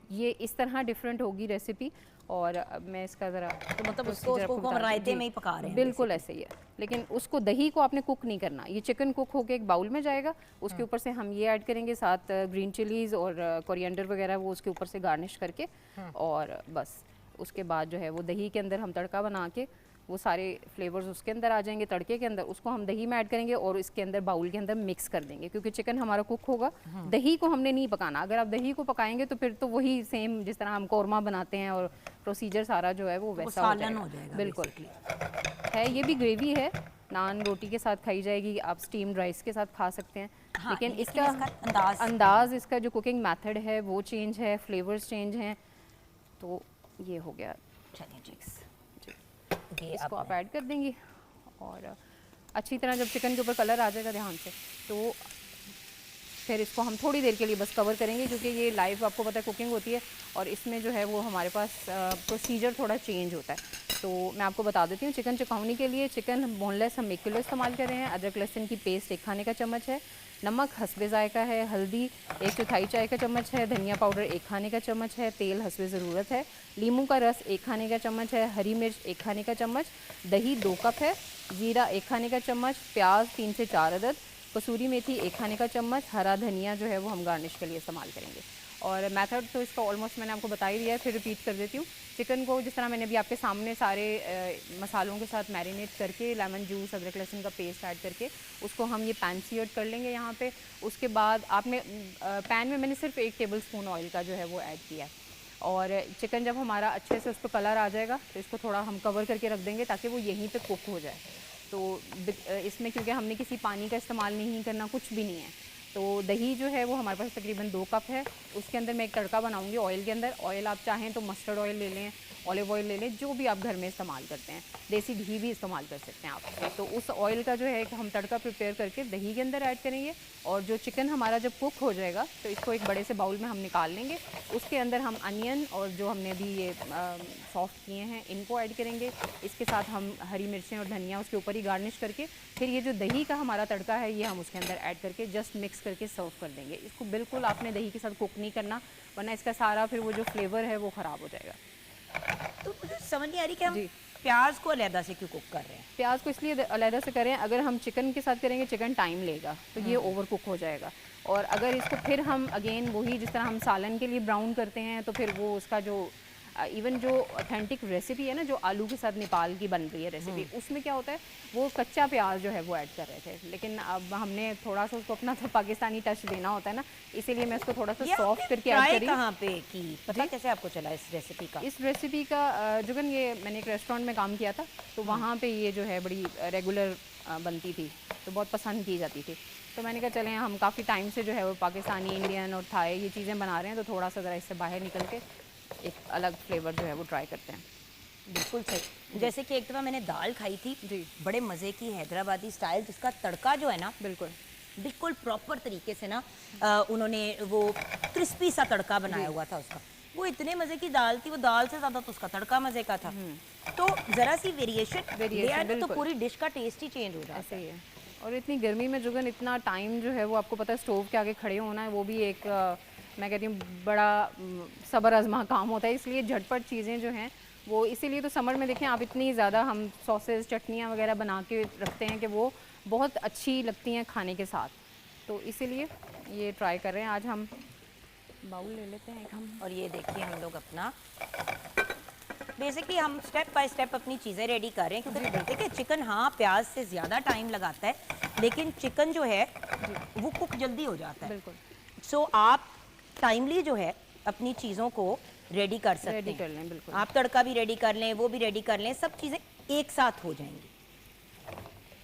یہ اس طرح ڈفرینٹ ہوگی ریسیپی. اور اب میں اس کا ذرا مطلب اس کو رائتے میں ہی پکا رہے ہیں بالکل ایسے ہی ہے, لیکن اس کو دہی کو آپ نے کوک نہیں کرنا. یہ چکن کوک ہو کے ایک باؤل میں جائے گا, اس کے اوپر سے ہم یہ ایڈ کریں گے, ساتھ گرین چلیز اور کورینڈر وغیرہ وہ اس کے اوپر سے گارنش کر کے, اور بس اس کے بعد جو ہے وہ دہی کے اندر ہم تڑکا بنا کے وہ سارے فلیورز اس کے اندر آ جائیں گے تڑکے کے اندر. اس کو ہم دہی میں ایڈ کریں گے اور اس کے اندر باؤل کے اندر مکس کر دیں گے, کیونکہ چکن ہمارا کوک ہوگا. دہی کو ہم نے نہیں پکانا. اگر آپ دہی کو پکائیں گے تو پھر تو وہی سیم جس طرح ہم قورمہ بناتے ہیں, اور پروسیجر سارا جو ہے وہ ویسا ہو جائے گا. بالکل ہے. یہ بھی گریوی ہے, نان روٹی کے ساتھ کھائی جائے گی, آپ اسٹیمڈ رائس کے ساتھ کھا سکتے ہیں. لیکن اس کا انداز, اس کا جو کوکنگ میتھڈ ہے وہ چینج ہے, فلیورز چینج ہیں. تو یہ ہو گیا. اس کو آپ ایڈ کر دیں گی, اور اچھی طرح جب چکن کے اوپر کلر آ جائے گا دھیان سے, تو پھر اس کو ہم تھوڑی دیر کے لیے بس کور کریں گے, کیونکہ یہ لائیو آپ کو پتہ ہے کوکنگ ہوتی ہے, اور اس میں جو ہے وہ ہمارے پاس پروسیجر تھوڑا چینج ہوتا ہے. तो मैं आपको बता देती हूँ। चिकन चुकाउनी के लिए चिकन बोनलेस हम 1 किलो इस्तेमाल कर रहे हैं। अदरक लहसुन की पेस्ट 1 खाने का चम्मच है। नमक हस्बे ज़ायका है। हल्दी 1/4 चाय का चम्मच है। धनिया पाउडर 1 खाने का चम्मच है। तेल हस्बे ज़रूरत है। नींबू का रस 1 खाने का चम्मच है। हरी मिर्च 1 खाने का चम्मच। दही 2 कप है। जीरा 1 खाने का चम्मच। प्याज 3 से 4 अदद। कसूरी मेथी 1 खाने का चम्मच। हरा धनिया जो है वो हम गार्निश के लिए इस्तेमाल करेंगे। और मेथड तो इसका ऑलमोस्ट मैंने आपको बता ही दिया है, फिर रिपीट कर देती हूँ। चिकन को जिस तरह मैंने अभी आपके सामने सारे मसालों के साथ मैरिनेट करके, लेमन जूस, अदरक लहसुन का पेस्ट ऐड करके उसको हम ये पैन सीयर्ड कर लेंगे यहाँ पे। उसके बाद आपने पैन में मैंने सिर्फ 1 टेबल स्पून ऑयल का जो है वो ऐड किया है। और चिकन जब हमारा अच्छे से उस पर कलर आ जाएगा तो इसको थोड़ा हम कवर करके रख देंगे ताकि वो यहीं पे कुक हो जाए। तो इसमें क्योंकि हमने किसी पानी का इस्तेमाल नहीं करना, कुछ भी नहीं है, तो दही जो है वो हमारे पास तकरीबन 2 कप है। उसके अंदर मैं एक तड़का बनाऊंगी ऑयल के अंदर। ऑयल आप चाहें तो मस्टर्ड ऑयल ले लें, ऑलिव ऑयल ले लें, जो भी आप घर में इस्तेमाल करते हैं। देसी घी भी इस्तेमाल कर सकते हैं आप। तो उस ऑयल का जो है हम तड़का प्रिपेयर करके दही के अंदर ऐड करेंगे। और जो चिकन हमारा जब कुक हो जाएगा तो इसको एक बड़े से बाउल में हम निकाल लेंगे। उसके अंदर हम अनियन और जो हमने अभी ये सॉफ्ट किए हैं इनको ऐड करेंगे। इसके साथ हम हरी मिर्चें और धनिया उसके ऊपर ही गार्निश करके फिर ये जो दही का हमारा तड़का है ये हम उसके अंदर ऐड करके जस्ट मिक्स करके सर्व कर देंगे। इसको बिल्कुल आपने दही के साथ कुक नहीं करना, वरना इसका सारा फिर वो जो फ्लेवर है वो ख़राब हो जाएगा। तो मुझे समझ नहीं आ रही कि हम प्याज को अलहदा से क्यों कुक कर रहे हैं। प्याज को इसलिए अलहदा से करें, अगर हम चिकन के साथ करेंगे चिकन टाइम लेगा तो ये ओवर कुक हो जाएगा। और अगर इसको फिर हम अगेन वही जिस तरह हम सालन के लिए ब्राउन करते हैं तो फिर वो उसका जो इवन जो ऑथेंटिक रेसिपी है ना, जो आलू के साथ नेपाल की बन रही है रेसिपी, उसमें क्या होता है वो कच्चा प्याज जो है वो ऐड कर रहे थे। लेकिन अब हमने थोड़ा सा उसको अपना तो पाकिस्तानी टच देना होता है ना, इसीलिए मैं इसको थोड़ा सा सॉफ्ट करके ऐड करी। कहाँ पे की पता कैसे आपको चला इस रेसिपी का? इस रेसिपी का जुगन ये मैंने एक रेस्टोरेंट में काम किया था तो वहाँ पे ये जो है बड़ी रेगुलर बनती थी तो बहुत पसंद की जाती थी। तो मैंने कहा चलें हम काफ़ी टाइम से जो है वो पाकिस्तानी, इंडियन और थाई ये चीज़ें बना रहे हैं तो थोड़ा सा ज़रा इससे बाहर निकल के एक अलग फ्लेवर जो है वो ट्राई करते हैं। बिल्कुल सही। जैसे कि एक दफ़ा मैंने दाल खाई थी जी, बड़े मज़े की हैदराबादी स्टाइल, जिसका तड़का जो है ना बिल्कुल प्रॉपर तरीके से ना उन्होंने वो क्रिस्पी सा तड़का बनाया हुआ था उसका। वो इतने मज़े की दाल थी, वो दाल से ज़्यादा तो उसका तड़का मज़े का था। तो ज़रा सी वेरिएशन तो पूरी डिश का टेस्ट ही चेंज हो जाता है। ऐसे ही है। और इतनी गर्मी में जुगन इतना टाइम जो है वो आपको पता है स्टोव के आगे खड़े होना है, वो भी एक मैं कहती हूँ बड़ा सब्र आज़मा काम होता है। इसलिए झटपट चीज़ें जो हैं वो इसीलिए तो समर में देखें आप इतनी ज़्यादा हम सॉसेस चटनियाँ वगैरह बना के रखते हैं कि वो बहुत अच्छी लगती हैं खाने के साथ। तो इसीलिए ये ट्राई कर रहे हैं। आज हम बाउल ले लेते हैं एक हम। और ये देखिए हम लोग अपना बेसिकली हम स्टेप बाय स्टेप अपनी चीज़ें रेडी कर रहे हैं, क्योंकि देखिए चिकन हाँ प्याज से ज़्यादा टाइम लगाता है लेकिन चिकन जो है वो कुक जल्दी हो जाता है। बिल्कुल। सो आप टाइमली जो है अपनी चीज़ों को रेडी कर सकते हैं। रेडी कर लें, बिल्कुल। आप तड़का भी रेडी कर लें, वो भी रेडी कर लें, सब चीज़ें एक साथ हो जाएंगी।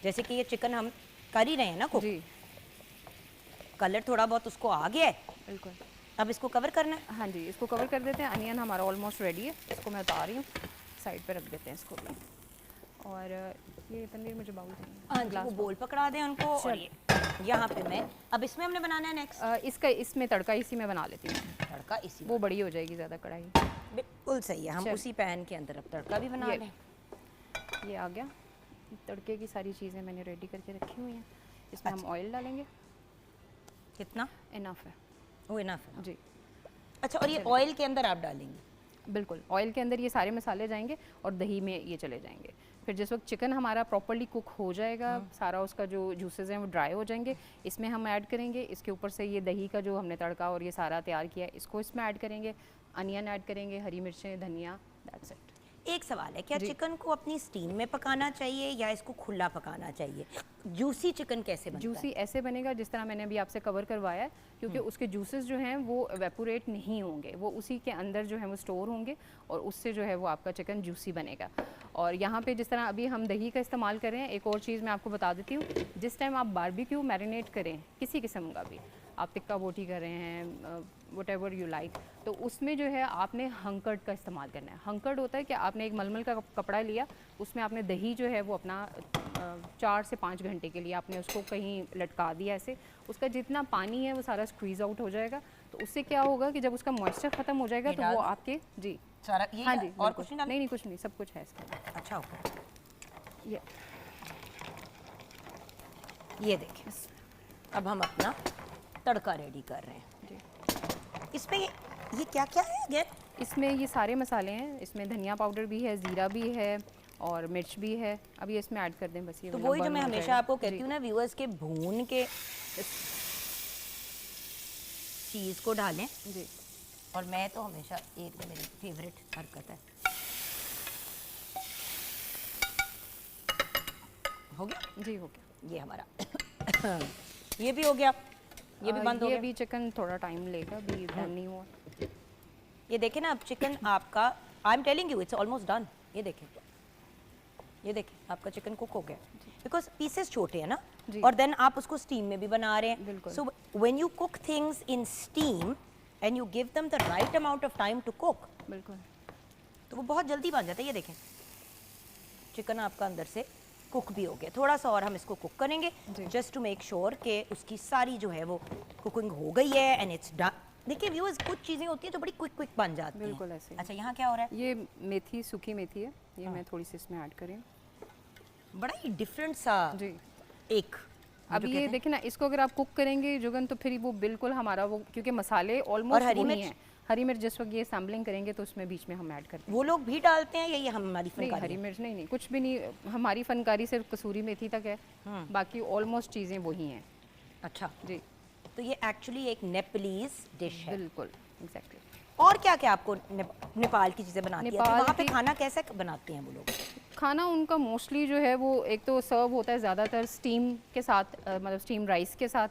जैसे कि ये चिकन हम कर ही रहे हैं ना कुक, कलर थोड़ा बहुत उसको आ गया है, बिल्कुल। अब इसको कवर करना है। हाँ जी, इसको कवर कर देते हैं। अनियन हमारा ऑलमोस्ट रेडी है, इसको मैं उतार रही हूँ, साइड पे रख देते हैं इसको भी। और ये तनवीर मुझे बाउल चाहिए। हाँ जी, वो बोल पकड़ा दें उनको। और ये यहाँ पे मैं अब इसमें हमने बनाना है नेक्स्ट इसका इसमें तड़का इसी में बना लेती हूँ। तड़का इसी वो बड़ी हो जाएगी ज़्यादा कढ़ाई। बिल्कुल सही है। हम उसी पैन के अंदर अब तड़का भी बना लें। ये आ गया। तड़के की सारी चीज़ें मैंने रेडी करके रखी हुई हैं। इसमें हम ऑयल डालेंगे। कितना? इनफ है। वो इनफ है जी। अच्छा, और ये ऑयल के अंदर आप डालेंगे? बिल्कुल, ऑयल के अंदर ये सारे मसाले जाएंगे और दही में ये चले जाएंगे। फिर जिस वक्त चिकन हमारा प्रॉपर्ली कुक हो जाएगा, सारा उसका जो जूसेस हैं वो ड्राई हो जाएंगे, इसमें हम ऐड करेंगे। इसके ऊपर से ये दही का जो हमने तड़का और ये सारा तैयार किया है इसको इसमें ऐड करेंगे। अनियन ऐड करेंगे, हरी मिर्चें, धनिया, दैट्स इट। एक सवाल है, क्या चिकन को अपनी स्टीम में पकाना चाहिए या इसको खुला पकाना चाहिए? जूसी चिकन कैसे बनता है? जूसी ऐसे बनेगा जिस तरह मैंने अभी आपसे कवर करवाया है, क्योंकि उसके जूसेस जो हैं वो एवेपोरेट नहीं होंगे, वो उसी के अंदर जो है वो स्टोर होंगे और उससे जो है वो आपका चिकन जूसी बनेगा। और यहाँ पे जिस तरह अभी हम दही का इस्तेमाल कर रहे हैं, एक और चीज़ मैं आपको बता देती हूँ, जिस टाइम आप बारबेक्यू मैरिनेट करें किसी किस्म का भी, आप टिक्का बोटी कर रहे हैं, वट यू लाइक, तो उसमें जो है आपने हंकर्ड का इस्तेमाल करना है। हंकर्ड होता है कि आपने एक मलमल का कपड़ा लिया, उसमें आपने दही जो है वो अपना 4 से 5 घंटे के लिए आपने उसको कहीं लटका दिया ऐसे, उसका जितना पानी है वो सारा स्क्वीज़ आउट हो जाएगा। तो उससे क्या होगा कि जब उसका मॉइस्चर ख़त्म हो जाएगा तो वो आपके सारा ये हाँ जी, और कुछ नहीं डालना? नहीं कुछ नहीं, सब कुछ है इसका। अच्छा ओके, ये देखिए अब हम अपना तड़का रेडी कर रहे हैं जी। इसमें। ये क्या क्या है अगेन? इसमें ये सारे मसाले हैं, इसमें धनिया पाउडर भी है, ज़ीरा भी है और मिर्च भी है। अब ये इसमें ऐड कर दें बस। ये तो वाला वही जो burn मैं हो हमेशा जाएगा। आपको कहती जी। हूँ ना व्यूअर्स के भून के चीज़ को डालें, जी और मैं तो हमेशा एक मेरी फेवरेट हरकत है। हो गया जी, हो गया ये हमारा ये भी हो गया, ये भी बंद हो ये गया। भी चिकन थोड़ा टाइम लेगा, अभी डन नहीं हुआ। ये देखें ना, अब चिकन आपका, I am telling you it's almost done. ये देखें, ये देखें आपका चिकन कुक हो गया, बिकॉज पीसेस छोटे हैं ना, जी। और देन आप उसको स्टीम में भी बना रहे हैं। बिल्कुल। So when you cook things in steam and you give them the right amount of time to cook, बिल्कुल तो वो बहुत जल्दी बन जाता है। ये देखें चिकन आपका अंदर से कुक भी हो गया। थोड़ा सा और हम इसको कुक करेंगे जस्ट टू मेक श्योर कि उसकी सारी जो है वो कुकिंग हो गई है एंड इट्स डन। देखिए व्यूअर्स, कुछ चीज़ें होती हैं जो बड़ी क्विक बन जाती हैं। बिल्कुल ऐसे ही। अच्छा यहाँ क्या हो रहा है? ये मेथी, सूखी मेथी है, ये मैं थोड़ी सी इसमें ऐड करें। बड़ा ही डिफरेंट सा जी। एक अब ये देखिए ना, इसको अगर आप कुक करेंगे जुगन तो फिर वो बिल्कुल हमारा वो, क्योंकि मसाले ऑलमोस्ट हरी वही मिर्च? हैं। हरी मिर्च जिस वक्त ये सैम्पलिंग करेंगे तो उसमें बीच में हम ऐड करते हैं। वो लोग भी डालते हैं या ये हमारी नहीं, फनकारी हरी है? मिर्च नहीं, कुछ भी नहीं। हमारी फनकारी सिर्फ कसूरी मेथी तक है, बाकी ऑलमोस्ट चीज़ें वही हैं। अच्छा, जी तो ये एक्चुअली एक नेपलीज डिश है। बिल्कुल एग्जैक्टली। और क्या क्या आपको नेपाल की चीज़ें बनाती है? तो नेपाल वहाँ पे की- खाना कैसे बनाते हैं वो लोग? खाना उनका मोस्टली जो है वो एक तो सर्व होता है ज़्यादातर स्टीम के साथ, मतलब स्टीम राइस के साथ।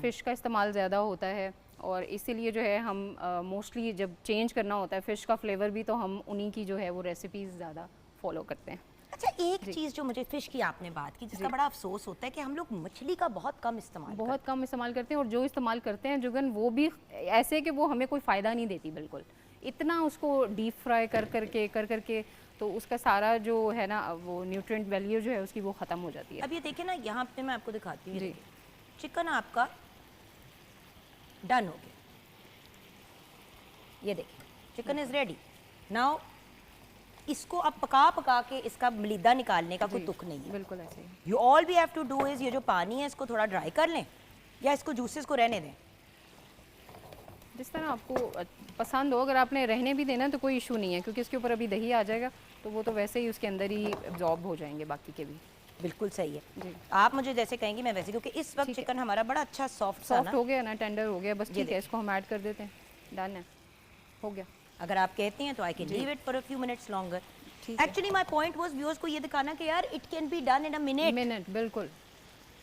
फ़िश का इस्तेमाल ज़्यादा होता है, और इसीलिए जो है हम मोस्टली जब चेंज करना होता है फ़िश का फ्लेवर भी, तो हम उन्हीं की जो है वो रेसिपीज़ ज़्यादा फॉलो करते हैं। अच्छा, एक चीज़ जो मुझे फ़िश की आपने बात की जिसका बड़ा अफसोस होता है कि हम लोग मछली का बहुत कम इस्तेमाल बहुत कम इस्तेमाल करते हैं, और जो इस्तेमाल करते हैं जुगन वो भी ऐसे कि वो हमें कोई फ़ायदा नहीं देती बिल्कुल। इतना उसको डीप फ्राई कर करके तो उसका सारा जो है ना वो न्यूट्रिएंट वैल्यू जो है उसकी वो ख़त्म हो जाती है। अब ये देखिए ना, यहाँ पे मैं आपको दिखाती हूँ। जी। चिकन आपका डन हो गया, ये देखिए चिकन इज़ रेडी नाउ। इसको अब पका के इसका मलीदा निकालने का कोई तुक नहीं है। बिल्कुल ऐसे ही। You all we have to do is, ये जो पानी है इसको थोड़ा ड्राई कर लें या इसको जूसेस को रहने दें। जिस तरह आपको पसंद हो, अगर आपने रहने भी देना तो कोई इशू नहीं है, क्योंकि इसके ऊपर अभी दही आ जाएगा तो वो तो वैसे ही उसके अंदर ही एब्जॉर्ब हो जाएंगे बाकी के भी। बिल्कुल सही है। जी। आप मुझे जैसे कहेंगे मैं वैसे, क्योंकि इस वक्त चिकन हमारा बड़ा अच्छा सॉफ्ट हो गया ना, टेंडर हो गया, बस ठीक है, इसको हम ऐड कर देते हैं। डन है, हो गया। अगर आप कहते हैं तो I can leave it for a few minutes longer. ठीक है। Actually my point was viewers को ये दिखाना कि यार it can be done in a minute, बिल्कुल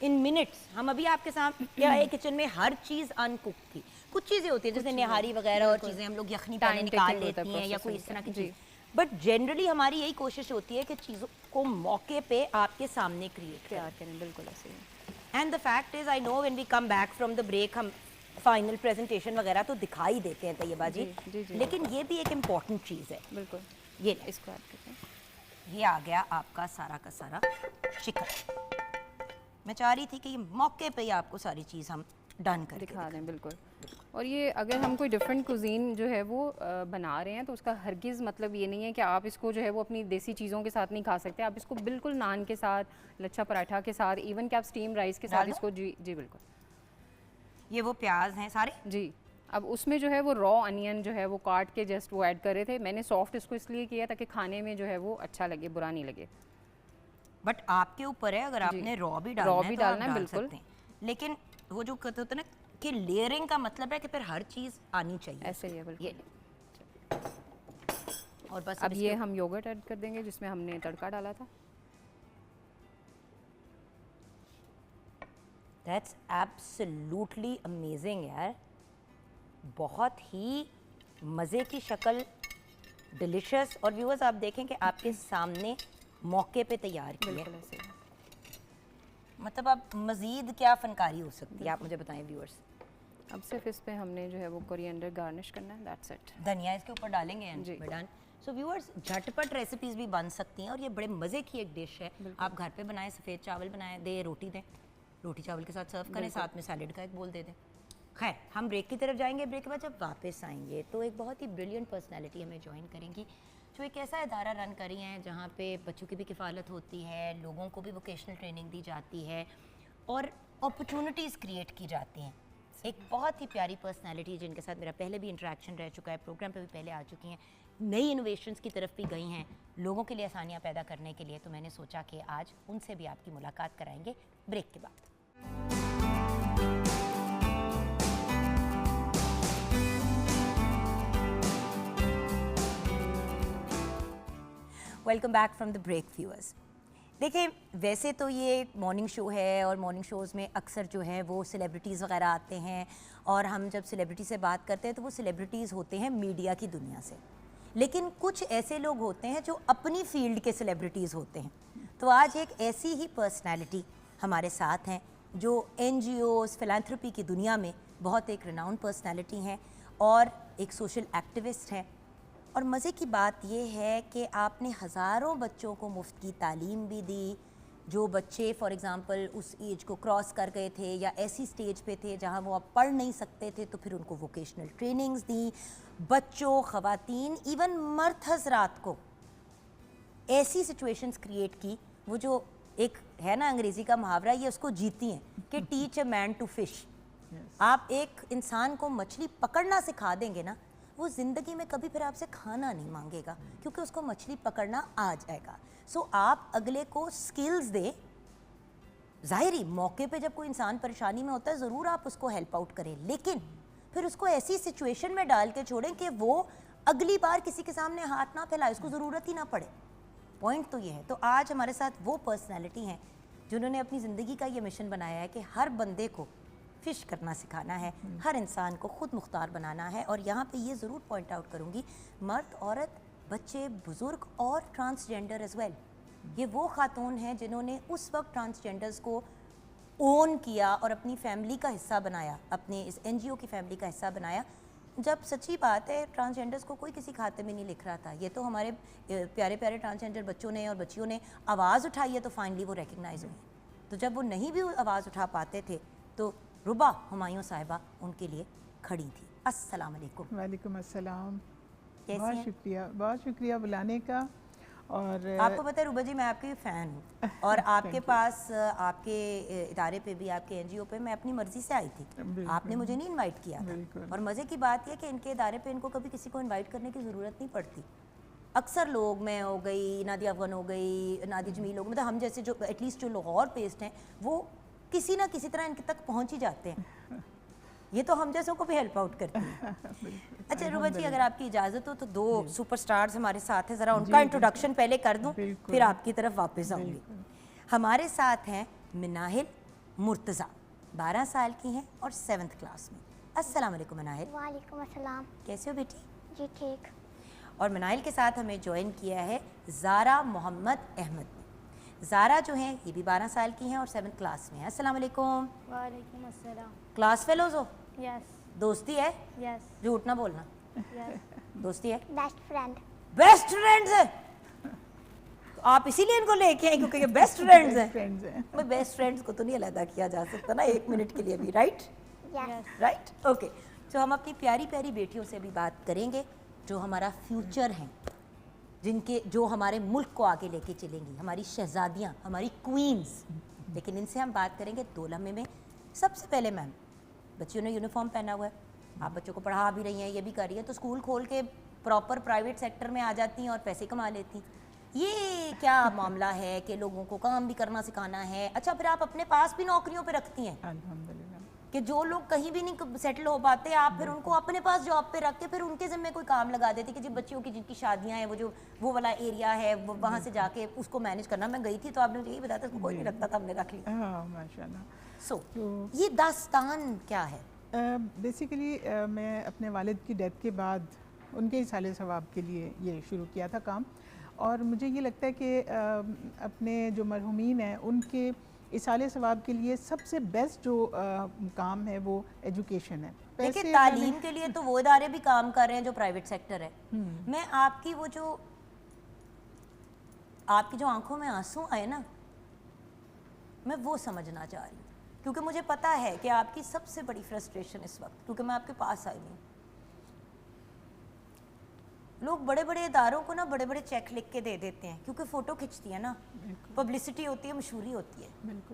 इन मिनट्स। हम अभी आपके साथ क्या है, किचन में हर चीज़ अनकुक थी। कुछ चीज़ें होती है जैसे निहारी वगैरह और चीज़ें हम लोग यखनी पहले Time निकाल taking होता है लेती हैं या कोई process इस तरह की जी। चीज़, बट जनरली हमारी यही कोशिश होती है कि चीज़ों को मौके पे आपके सामने क्रिएट तैयार करें, बिल्कुल ऐसे ही। And the fact is I know when we come back from the break हम फाइनल प्रेजेंटेशन वगैरह तो दिखाई देते हैं तैयबा जी, जी, जी। लेकिन ये भी एक इम्पॉर्टेंट चीज़ है। बिल्कुल, ये इसको ऐड करते हैं। ये आ गया आपका सारा का सारा चिकन। मैं चाह रही थी कि ये मौके पे ही आपको सारी चीज़ हम डन कर दिखा दें, बिल्कुल। और ये अगर हम कोई डिफरेंट कुजीन जो है वो बना रहे हैं तो उसका हरगिज़ मतलब ये नहीं है कि आप इसको जो है वो अपनी देसी चीज़ों के साथ नहीं खा सकते। आप इसको बिल्कुल नान के साथ, लच्छा पराठा के साथ, इवन कि आप स्टीम राइस के साथ इसको, जी जी बिल्कुल। ये वो प्याज हैं सारे। जी। अब उसमें जो है वो रॉ अनियन जो है वो काट के जस्ट वो ऐड कर रहे थे। मैंने सॉफ्ट इसको इसलिए किया ताकि खाने में जो है वो अच्छा लगे, बुरा नहीं लगे। बट आपके ऊपर है, अगर आपने रॉ भी डालना है तो आप डाल बिल्कुल सकते हैं। लेकिन वो जो कहते होते हैं ना कि लेयरिंग का मतलब है कि फिर हर चीज़ आनी चाहिए। ऐसे ही है, बिल्कुल। ये और बस अब ये हम योगर्ट ऐड कर देंगे जिसमें हमने तड़का डाला था। दैट्स एब्सोल्युटली अमेजिंग यार, बहुत ही मज़े की शक्ल, डिलिशियस। और व्यूअर्स आप देखें कि आपके सामने मौके पे तैयार किया बिल्कुल है। ऐसे ही। मतलब अब मज़ीद क्या फनकारी हो सकती है, आप मुझे बताएं व्यूअर्स। अब सिर्फ इस पे हमने जो है वो कोरिएंडर गार्निश करना है, दैट्स इट। धनिया इसके ऊपर डालेंगे जी। डन। सो व्यूअर्स, झटपट रेसिपीज़ भी बन सकती हैं और ये बड़े मज़े की एक डिश है। आप घर पे बनाएं, सफ़ेद चावल बनाएं, दे रोटी दें, रोटी चावल के साथ सर्व करें, साथ में सैलेड का एक बोल दे दें। खैर हम ब्रेक की तरफ जाएंगे, ब्रेक के बाद जब वापस आएंगे तो एक बहुत ही ब्रिलियंट पर्सनैलिटी हमें ज्वाइन करेंगी जो एक ऐसा इदारा रन करी हैं जहाँ पे बच्चों की भी किफ़ालत होती है, लोगों को भी वोकेशनल ट्रेनिंग दी जाती है और अपॉर्चुनिटीज़ क्रिएट की जाती हैं। एक बहुत ही प्यारी पर्सनैलिटी जिनके साथ मेरा पहले भी इंटरेक्शन रह चुका है, प्रोग्राम पे भी पहले आ चुकी हैं, नई इनोवेशंस की तरफ भी गई हैं लोगों के लिए आसानियाँ पैदा करने के लिए। तो मैंने सोचा कि आज उनसे भी आपकी मुलाकात कराएंगे ब्रेक के बाद। Welcome back from the break viewers. देखिए वैसे तो ये मॉर्निंग शो है और मॉर्निंग शोज़ में अक्सर जो है वो सेलिब्रिटीज़ वगैरह आते हैं और हम जब सेलिब्रिटी से बात करते हैं तो वो सेलिब्रिटीज़ होते हैं मीडिया की दुनिया से, लेकिन कुछ ऐसे लोग होते हैं जो अपनी फील्ड के सेलिब्रिटीज़ होते हैं। तो आज एक ऐसी ही पर्सनैलिटी हमारे साथ हैं जो NGOs फिलैंथ्रोपी की दुनिया में बहुत एक रिनाउंड पर्सनैलिटी हैं और एक सोशल एक्टिविस्ट हैं। और मज़े की बात ये है कि आपने हज़ारों बच्चों को मुफ्त की तालीम भी दी। जो बच्चे फॉर एग्ज़ाम्पल उस एज को क्रॉस कर गए थे या ऐसी स्टेज पे थे जहाँ वो अब पढ़ नहीं सकते थे तो फिर उनको वोकेशनल ट्रेनिंग्स दी। बच्चों, ख़वातीन, इवन मर्द हज़रात को ऐसी सिचुएशंस क्रिएट की, वो जो एक है ना अंग्रेज़ी का मुहावरा, ये उसको जीती हैं कि teach a man to fish. आप एक इंसान को मछली पकड़ना सिखा देंगे ना, वो ज़िंदगी में कभी फिर आपसे खाना नहीं मांगेगा क्योंकि उसको मछली पकड़ना आ जाएगा। सो आप अगले को स्किल्स दे। ज़ाहिरी मौके पे जब कोई इंसान परेशानी में होता है ज़रूर आप उसको हेल्प आउट करें, लेकिन फिर उसको ऐसी सिचुएशन में डाल के छोड़ें कि वो अगली बार किसी के सामने हाथ ना फैलाए, उसको ज़रूरत ही ना पड़े। पॉइंट तो ये है। तो आज हमारे साथ वो पर्सनैलिटी हैं जिन्होंने अपनी ज़िंदगी का ये मिशन बनाया है कि हर बंदे को फ़िश करना सिखाना है, हर इंसान को ख़ुद मुख्तार बनाना है। और यहाँ पे ये ज़रूर पॉइंट आउट करूँगी, मर्द, औरत, बच्चे, बुज़ुर्ग और ट्रांसजेंडर एज़ वेल, ये वो खातून हैं जिन्होंने उस वक्त ट्रांसजेंडर्स को ओन किया और अपनी फैमिली का हिस्सा बनाया, अपने इस NGO की फैमिली का हिस्सा बनाया। जब सच्ची बात है ट्रांसजेंडर्स को कोई किसी खाते में नहीं लिख रहा था, ये तो हमारे प्यारे प्यारे ट्रांसजेंडर बच्चों ने और बच्चियों ने आवाज़ उठाई है तो फाइनली वो रिकग्नाइज़ हुई। तो जब वो नहीं भी आवाज़ उठा पाते थे तो रुबा हुमायूं साहिबा उनके लिए खड़ी थी। अस्सलाम वालेकुम। वालेकुम अस्सलाम। कैसी हैं? बहुत शुक्रिया बुलाने का। और आपको पता है रुबा जी, मैं आपकी फ़ैन हूँ और आपके पास आपके इदारे पे भी, आपके NGO पे मैं अपनी मर्ज़ी से आई थी, आपने मुझे नहीं इनवाइट किया था। और मज़े की बात यह कि इनके इदारे पे इनको कभी किसी को इनवाइट करने की ज़रूरत नहीं पड़ती। अक्सर लोग, मैं हो गई, नादिया अफगान हो गई, नादी जमील हो गई, मतलब हम जैसे जो एटलीस्ट जो लाहौर बेस्ड हैं वो किसी ना किसी तरह इनके तक पहुंच ही जाते हैं। ये तो हम जैसों को भी हेल्प आउट करती है। अच्छा रुबा जी, अगर आपकी इजाज़त हो तो दो सुपरस्टार्स हमारे साथ हैं, ज़रा उनका इंट्रोडक्शन पहले कर दूं फिर आपकी तरफ वापस आऊँगी। हमारे साथ हैं मिनाहिल मुर्तज़ा, 12 साल की हैं और 7th क्लास में। अस्सलाम वालेकुम मिनाहिल। वालेकुम अस्सलाम। कैसे हो बेटी? जी ठीक। और मिनाहिल के साथ हमें ज्वाइन किया है ज़ारा मोहम्मद अहमद ने। ज़ारा जो हैं ये भी 12 साल की हैं और 7th क्लास में है। अस्सलाम वालेकुम। वालेकुम अस्सलाम। क्लास फेलोज हो? यस दोस्ती है? यस झूठ ना बोलना। यस। दोस्ती है? Best friend. बेस्ट फ्रेंड्स है? तो आप इसीलिए इनको लेके आए क्योंकि ये बेस्ट फ्रेंड्स हैं। फ्रेंड्स हैं। भाई बेस्ट फ्रेंड्स को तो नहीं अलग किया जा सकता ना एक मिनट के लिए भी, राइट? यस। Right, okay. तो हम अपनी प्यारी प्यारी बेटियों से भी बात करेंगे जो हमारा फ्यूचर हैं, जिनके जो हमारे मुल्क को आगे लेके चलेंगी, हमारी शहजादियाँ, हमारी क्वींस। लेकिन इनसे हम बात करेंगे 2 लम्हे में। सबसे पहले मैम, बच्चियों ने यूनिफॉर्म पहना हुआ है, आप बच्चों को पढ़ा भी रही हैं, ये भी कर रही हैं, तो स्कूल खोल के प्रॉपर प्राइवेट सेक्टर में आ जाती हैं और पैसे कमा लेती हैं। ये क्या मामला है कि लोगों को काम भी करना सिखाना है? अच्छा, फिर आप अपने पास भी नौकरियों पे रखती हैं अल्हम्दुलिल्लाह। कि जो लोग कहीं भी नहीं सेटल हो पाते, आप फिर उनको अपने पास जॉब पे रख के फिर उनके ज़िम्मे कोई काम लगा देते कि जी बच्चियों की जिनकी शादियां हैं, वो वाला एरिया है, वो वहाँ से जाके उसको मैनेज करना। मैं गई थी तो आपने मुझे यही बताया था, उसको कोई नहीं रखता था, हमने रख लिया। हाँ माशाल्लाह। सो तो ये दास्तान क्या है? बेसिकली मैं अपने वालिद की डेथ के बाद उनके इसाले सवाब के लिए ये शुरू किया था काम। और मुझे ये लगता है कि अपने जो मरहूमीन हैं उनके इसाले सवाब के लिए सबसे बेस्ट जो काम है वो एजुकेशन है। देखिए तालीम के लिए तो वो इदारे भी काम कर रहे हैं जो प्राइवेट सेक्टर है। मैं आपकी वो जो आपकी जो आंखों में आंसू आए ना, मैं वो समझना चाह रही हूँ کیونکہ مجھے پتہ ہے کہ آپ کی سب سے بڑی فرسٹریشن اس وقت، کیونکہ میں آپ کے پاس آئی ہوں، لوگ بڑے بڑے اداروں کو نا بڑے بڑے چیک لکھ کے دے دیتے ہیں کیونکہ فوٹو کھنچتی ہے نا، پبلسٹی ہوتی ہے، مشہوری ہوتی ہے.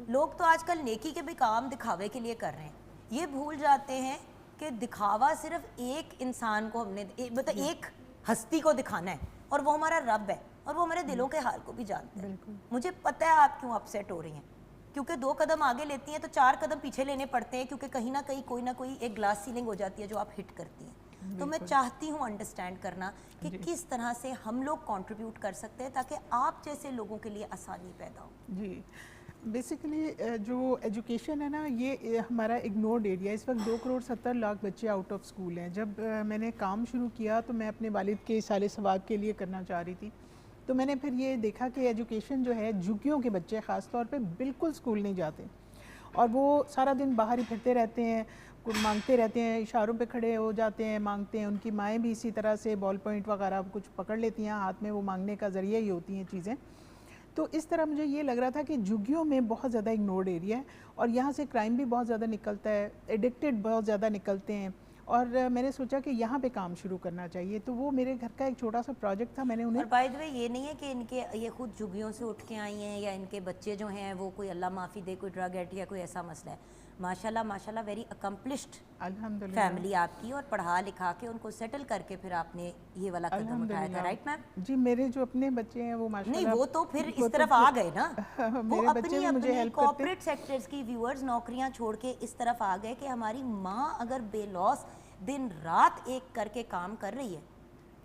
لوگ تو آج کل نیکی کے بھی کام دکھاوے کے لیے کر رہے ہیں. یہ بھول جاتے ہیں کہ دکھاوا صرف ایک انسان کو ہم نے مطلب ایک ہستی کو دکھانا ہے، اور وہ ہمارا رب ہے، اور وہ ہمارے دلوں کے حال کو بھی جانتا ہے. مجھے پتہ ہے آپ کیوں اپسیٹ ہو رہی ہیں، کیونکہ 2 قدم آگے لیتی ہیں تو 4 قدم پیچھے لینے پڑتے ہیں، کیونکہ کہیں نہ کہیں کوئی نہ کوئی ایک گلاس سیلنگ ہو جاتی ہے جو آپ ہٹ کرتی ہیں. تو میں چاہتی ہوں انڈرسٹینڈ کرنا کہ کس طرح سے ہم لوگ کنٹریبیوٹ کر سکتے ہیں تاکہ آپ جیسے لوگوں کے لیے آسانی پیدا ہو. جی بیسیکلی جو ایجوکیشن ہے نا، یہ ہمارا اگنورڈ ایریا. اس وقت 2,70,00,000 بچے آؤٹ آف اسکول ہیں. جب میں نے کام شروع کیا تو میں اپنے والد کے سال ثواب کے لیے کرنا چاہ رہی تھی. تو میں نے پھر یہ دیکھا کہ ایجوکیشن جو ہے، جھگیوں کے بچے خاص طور پہ بالکل اسکول نہیں جاتے، اور وہ سارا دن باہر ہی پھرتے رہتے ہیں، مانگتے رہتے ہیں، اشاروں پہ کھڑے ہو جاتے ہیں، مانگتے ہیں. ان کی مائیں بھی اسی طرح سے بال پوائنٹ وغیرہ کچھ پکڑ لیتی ہیں ہاتھ میں، وہ مانگنے کا ذریعہ ہی ہوتی ہیں چیزیں. تو اس طرح مجھے یہ لگ رہا تھا کہ جھگیوں میں بہت زیادہ اگنورڈ ایریا ہے، اور یہاں سے کرائم بھی بہت زیادہ نکلتا ہے، ایڈکٹڈ بہت زیادہ نکلتے ہیں. اور میں نے سوچا کہ یہاں پہ کام شروع کرنا چاہیے. تو وہ میرے گھر کا ایک چھوٹا سا پروجیکٹ تھا. میں نے انہیں اور بائی دی وے یہ نہیں ہے کہ ان کے یہ خود جھگیوں سے اٹھ کے آئی ہیں، یا ان کے بچے جو ہیں وہ کوئی اللہ معافی دے کوئی ڈرگ ایڈکٹ یا کوئی ایسا مسئلہ ہے. ماشاءاللہ ماشاءاللہ ویری اکمپلشڈ الحمدللہ فیملی آپ کی، اور پڑھا لکھا کے ان کو سیٹل کر کے پھر آپ نے یہ والا قدم اٹھایا تھا. Right ma'am? جی میرے جو اپنے بچے ہیں وہ ماشاءاللہ نہیں وہ تو پھر اس طرف آ گئے نا، وہ اپنی اپنی کارپوریٹ سیکٹرز کی ویورز نوکریاں چھوڑ کے اس طرف آ گئے کہ ہماری ماں اگر بے لوس دن رات ایک کر کے کام کر رہی ہے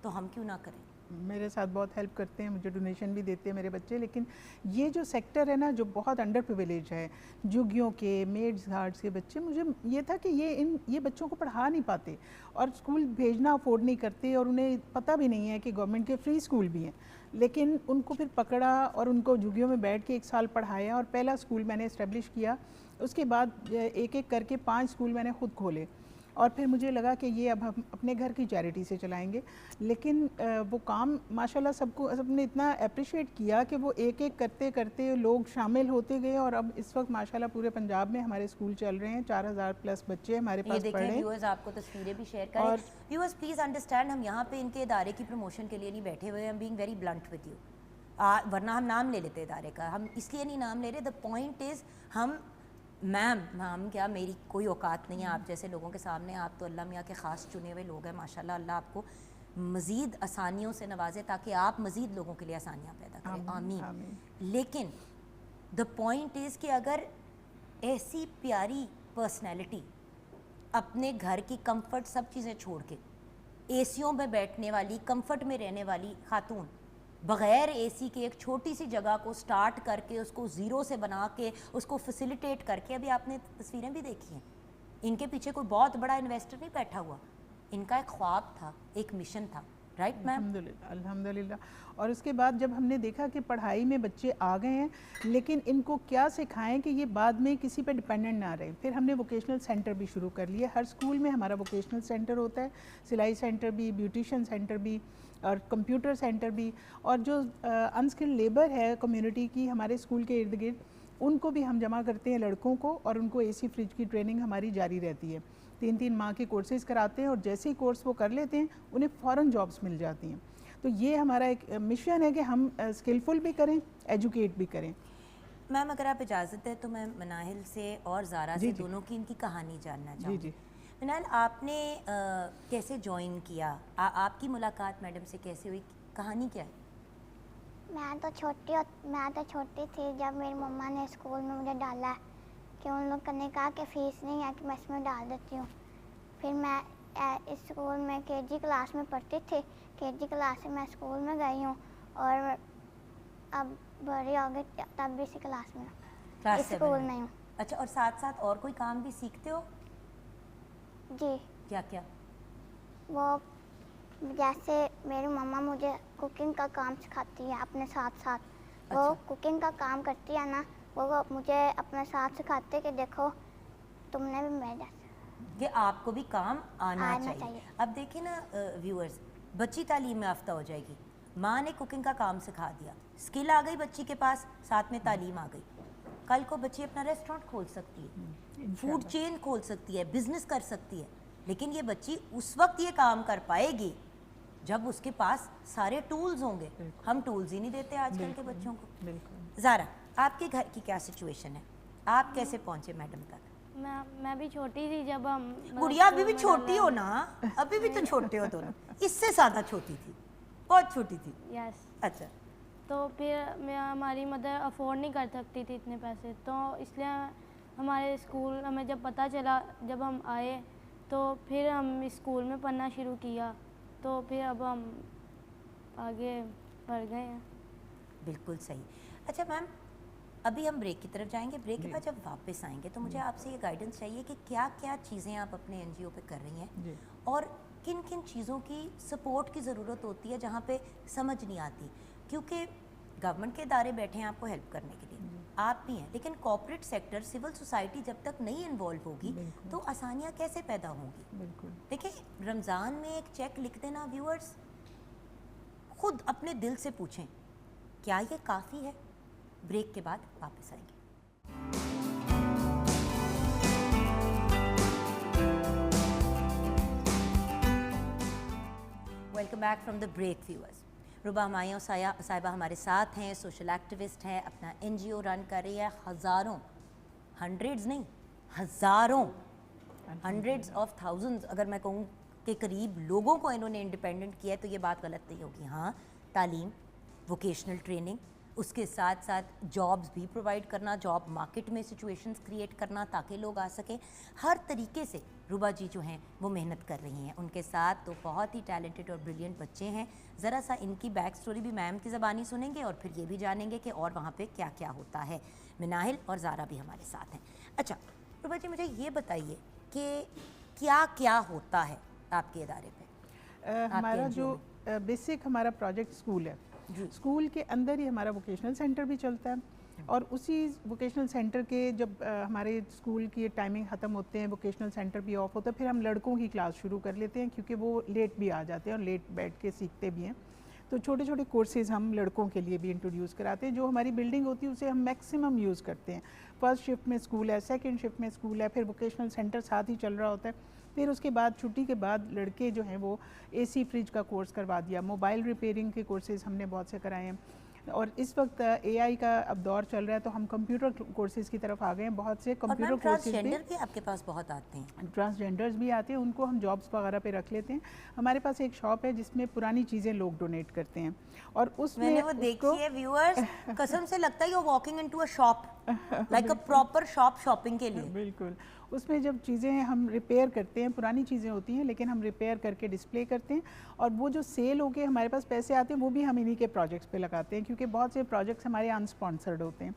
تو ہم کیوں نہ کریں. میرے ساتھ بہت ہیلپ کرتے ہیں، مجھے ڈونیشن بھی دیتے ہیں میرے بچے. لیکن یہ جو سیکٹر ہے نا جو بہت انڈر پریویلیج ہے، جھگیوں کے، میڈز گارڈز کے بچے، مجھے یہ تھا کہ یہ بچوں کو پڑھا نہیں پاتے اور اسکول بھیجنا افورڈ نہیں کرتے، اور انہیں پتہ بھی نہیں ہے کہ گورنمنٹ کے فری اسکول بھی ہیں. لیکن ان کو پھر پکڑا اور ان کو جھگیوں میں بیٹھ کے 1 سال پڑھایا، اور پہلا اسکول میں نے اسٹیبلش کیا. اس کے بعد ایک ایک کر کے 5 اسکول میں نے خود کھولے، اور پھر مجھے لگا کہ یہ اب ہم اپنے گھر کی چیریٹی سے چلائیں گے. لیکن وہ کام ماشاءاللہ سب نے اتنا اپریشیٹ کیا کہ وہ ایک ایک کرتے کرتے لوگ شامل ہوتے گئے، اور اب اس وقت ماشاءاللہ پورے پنجاب میں ہمارے اسکول چل رہے ہیں. 4,000 پلس بچے ہمارے پاس پڑھ رہے ہیں. ویورز آپ کو تصویریں بھی شیئر کریں. ویورز پلیز انڈرسٹینڈ، ہم یہاں پہ ان کے ادارے کی پروموشن کے لیے نہیں بیٹھے ہوئے. ہم being very blunt with you, ورنہ ہم نام لے لیتے ادارے کا. ہم اس لیے نہیں نام لے رہے. دا پوائنٹ از میم کیا میری کوئی اوقات نہیں ہے آپ جیسے لوگوں کے سامنے. آپ تو اللہ میاں کے خاص چنے ہوئے لوگ ہیں ماشاءاللہ. اللہ آپ کو مزید آسانیوں سے نوازے تاکہ آپ مزید لوگوں کے لیے آسانیاں پیدا کریں. آمین. لیکن دا پوائنٹ از کہ اگر ایسی پیاری پرسنالٹی اپنے گھر کی کمفرٹ سب چیزیں چھوڑ کے اے سیوں میں بیٹھنے والی، کمفرٹ میں رہنے والی خاتون بغیر اے سی کے ایک چھوٹی سی جگہ کو سٹارٹ کر کے اس کو زیرو سے بنا کے اس کو فیسیلیٹیٹ کر کے، ابھی آپ نے تصویریں بھی دیکھی ہیں، ان کے پیچھے کوئی بہت بڑا انویسٹر نہیں بیٹھا ہوا، ان کا ایک خواب تھا، ایک مشن تھا. Right ma'am? الحمدللہ. اور اس کے بعد جب ہم نے دیکھا کہ پڑھائی میں بچے آ گئے ہیں، لیکن ان کو کیا سکھائیں کہ یہ بعد میں کسی پہ ڈپینڈنٹ نہ رہے، پھر ہم نے ووکیشنل سینٹر بھی شروع کر لیے. ہر اسکول میں ہمارا ووکیشنل سینٹر ہوتا ہے، سلائی سینٹر بھی، بیوٹیشین سینٹر بھی، اور کمپیوٹر سینٹر بھی. اور جو انسکل لیبر ہے کمیونٹی کی ہمارے اسکول کے ارد گرد، ان کو بھی ہم جمع کرتے ہیں لڑکوں کو، اور ان کو اے سی فریج کی ٹریننگ ہماری جاری رہتی ہے. 3 ماہ کے کورسز کراتے ہیں، اور جیسے ہی کورس وہ کر لیتے ہیں انہیں فوراً جابس مل جاتی ہیں. تو یہ ہمارا ایک مشن ہے کہ ہم اسکلفل بھی کریں، ایجوکیٹ بھی کریں. میم اگر آپ اجازت ہے تو میں مناہل سے اور زارا سے دونوں کی ان کی کہانی جاننا چاہوں گی. مناہل آپ نے کیسے جوائن کیا؟ آپ کی ملاقات میڈم سے کیسے ہوئی؟ کہانی کیا ہے؟ میں تو چھوٹی تھی جب میری مما نے اسکول میں مجھے ڈالا ہے، کہ ان لوگ نے کہا کہ فیس نہیں ہے کہ میں اس میں ڈال دیتی ہوں. پھر میں اسکول میں KG کلاس میں پڑھتی تھی. KG کلاس سے میں اسکول میں گئی ہوں، اور اب بڑی ہو گئی تب بھی اسی کلاس میں اسکول میں ہوں. اچھا، اور ساتھ ساتھ اور کوئی کام بھی سیکھتے ہو؟ جی. کیا کیا؟ وہ جیسے میری مما مجھے کوکنگ کا کام سکھاتی ہے اپنے ساتھ ساتھ. وہ کوکنگ کا کام کرتی ہے نا، وہ مجھے اپنے ساتھ سکھاتے کہ دیکھو تم نے بھی میرے جیسے کہ آپ کو بھی کام آنا چاہیے. اب دیکھیں نا ویورز، بچی تعلیم یافتہ ہو جائے گی، ماں نے کوکنگ کا کام سکھا دیا، اسکل آ گئی بچی کے پاس، ساتھ میں تعلیم آ گئی. کل کو بچی اپنا ریسٹورینٹ کھول سکتی ہے, فوڈ چین کھول سکتی ہے, بزنس کر سکتی ہے, لیکن یہ بچی اس وقت یہ کام کر پائے گی جب اس کے پاس سارے ٹولز ہوں گے. ہم ٹولز ہی نہیں دیتے آج کل کے بچوں کو. زارا, آپ کے گھر کی کیا سچویشن ہے, آپ کیسے پہنچے میڈم تک؟ میں بھی چھوٹی تھی جب ہم گڑیا ابھی بھی چھوٹی ہو نا, ابھی بھی تو چھوٹے ہو دونوں, اس سے زیادہ چھوٹی تھی, بہت چھوٹی تھی. یس. اچھا, تو پھر ہماری مدر افورڈ نہیں کر سکتی تھی اتنے پیسے, تو اس لیے ہمارے اسکول ہمیں جب پتہ چلا, جب ہم آئے تو پھر ہم اسکول میں پڑھنا شروع کیا, تو پھر اب ہم آگے بڑھ گئے ہیں. بالکل صحیح. اچھا میم, ابھی ہم بریک کی طرف جائیں گے, بریک کے بعد جب واپس آئیں گے تو مجھے آپ سے یہ گائیڈنس چاہیے کہ کیا کیا چیزیں آپ اپنے این جی او پہ کر رہی ہیں اور کن کن چیزوں کی سپورٹ کی ضرورت ہوتی ہے جہاں پہ سمجھ نہیں آتی, کیونکہ گورنمنٹ کے ادارے بیٹھے ہیں آپ کو ہیلپ کرنے کے لیے, آپ بھی ہیں, لیکن کارپوریٹ سیکٹر, سول سوسائٹی جب تک نہیں انوالو ہوگی تو آسانیاں کیسے پیدا ہوں گی. دیکھیں, رمضان میں ایک چیک لکھ دینا, ویورز خود اپنے دل سے پوچھیں کیا یہ کافی ہے. بریک کے بعد واپس آئیں گے. Welcome back from the break viewers. ربا ہمایوں صاحبہ ہمارے ساتھ ہیں, سوشل ایکٹیوسٹ ہیں, اپنا این جی او رن کر رہی ہے, ہزاروں, ہنڈریڈز نہیں, ہزاروں, ہنڈریڈز آف تھاؤزنڈز اگر میں کہوں کہ قریب لوگوں کو انہوں نے انڈیپینڈنٹ کیا ہے تو یہ بات غلط نہیں ہوگی. ہاں, تعلیم, ووکیشنل ٹریننگ, اس کے ساتھ ساتھ جابز بھی پرووائڈ کرنا, جاب مارکیٹ میں سچویشنز کریٹ کرنا تاکہ لوگ آ سکیں, ہر طریقے سے ربا جی جو ہیں وہ محنت کر رہی ہیں. ان کے ساتھ تو بہت ہی ٹیلنٹڈ اور بریلینٹ بچے ہیں. ذرا سا ان کی بیک سٹوری بھی میم کی زبانی سنیں گے اور پھر یہ بھی جانیں گے کہ اور وہاں پہ کیا کیا ہوتا ہے. مناہل اور زارا بھی ہمارے ساتھ ہیں. اچھا ربا جی, مجھے یہ بتائیے کہ کیا کیا ہوتا ہے آپ کے ادارے پہ؟ ہمارا جو بیسک ہمارا پروجیکٹ اسکول ہے, اسکول کے اندر ہی ہمارا ووکیشنل سینٹر بھی چلتا ہے, اور اسی ووکیشنل سینٹر کے جب ہمارے اسکول کی ٹائمنگ ختم ہوتے ہیں, ووکیشنل سینٹر بھی آف ہوتا ہے, پھر ہم لڑکوں کی کلاس شروع کر لیتے ہیں کیونکہ وہ لیٹ بھی آ جاتے ہیں اور لیٹ بیٹھ کے سیکھتے بھی ہیں. تو چھوٹے چھوٹے کورسز ہم لڑکوں کے لیے بھی انٹروڈیوس کراتے ہیں. جو ہماری بلڈنگ ہوتی ہے اسے ہم میکسیمم یوز کرتے ہیں. فرسٹ شفٹ میں اسکول ہے, سیکنڈ شفٹ میں اسکول ہے, پھر ووکیشنل سینٹر ساتھ ہی چل رہا ہوتا ہے. پھر اس کے بعد چھٹی کے بعد لڑکے جو ہیں وہ اے سی فریج کا کورس کروا دیا, موبائل ریپیئرنگ کے کورسز ہم نے بہت سے کرائے ہیں, اور اس وقت اے آئی کا اب دور چل رہا ہے تو ہم کمپیوٹر کورسز کی طرف آ گئے ہیں. بہت سے کمپیوٹر کورسز بھی آپ کے پاس بہت آتے ہیں, ٹرانسجینڈرز بھی آتے ہیں, ان کو ہم جابس وغیرہ پہ رکھ لیتے ہیں. ہمارے پاس ایک شاپ ہے جس میں پرانی چیزیں لوگ ڈونیٹ کرتے ہیں, اور اس میں وہ دیکھی ہے ویورز, قسم سے لگتا ہے you walking into a shop, like a proper shop shopping کے لیے. بالکل, اس میں جب چیزیں ہم ریپیئر کرتے ہیں, پرانی چیزیں ہوتی ہیں لیکن ہم ریپیئر کر کے ڈسپلے کرتے ہیں, اور وہ جو سیل ہو کے ہمارے پاس پیسے آتے ہیں وہ بھی ہم انہی کے پروجیکٹس پہ لگاتے ہیں, کیونکہ بہت سے پروجیکٹس ہمارے انسپانسرڈ ہوتے ہیں.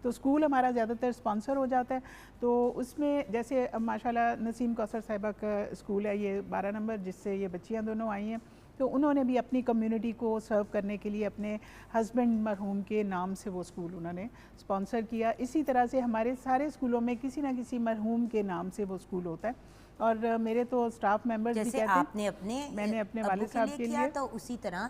تو اسکول ہمارا زیادہ تر اسپانسر ہو جاتا ہے. تو اس میں جیسے ماشاءاللہ نسیم کوثر صاحبہ کا اسکول ہے, یہ 12 نمبر, جس سے یہ بچیاں دونوں آئی ہیں, تو انہوں نے بھی اپنی کمیونٹی کو سرو کرنے کے لیے اپنے ہسبینڈ مرحوم کے نام سے وہ اسکول انہوں نے اسپانسر کیا. اسی طرح سے ہمارے سارے اسکولوں میں کسی نہ کسی مرحوم کے نام سے وہ اسکول ہوتا ہے. اور میرے تو اسٹاف ممبرز بھی کہتے ہیں, میں نے اپنے والد صاحب کے لیے, تو اسی طرح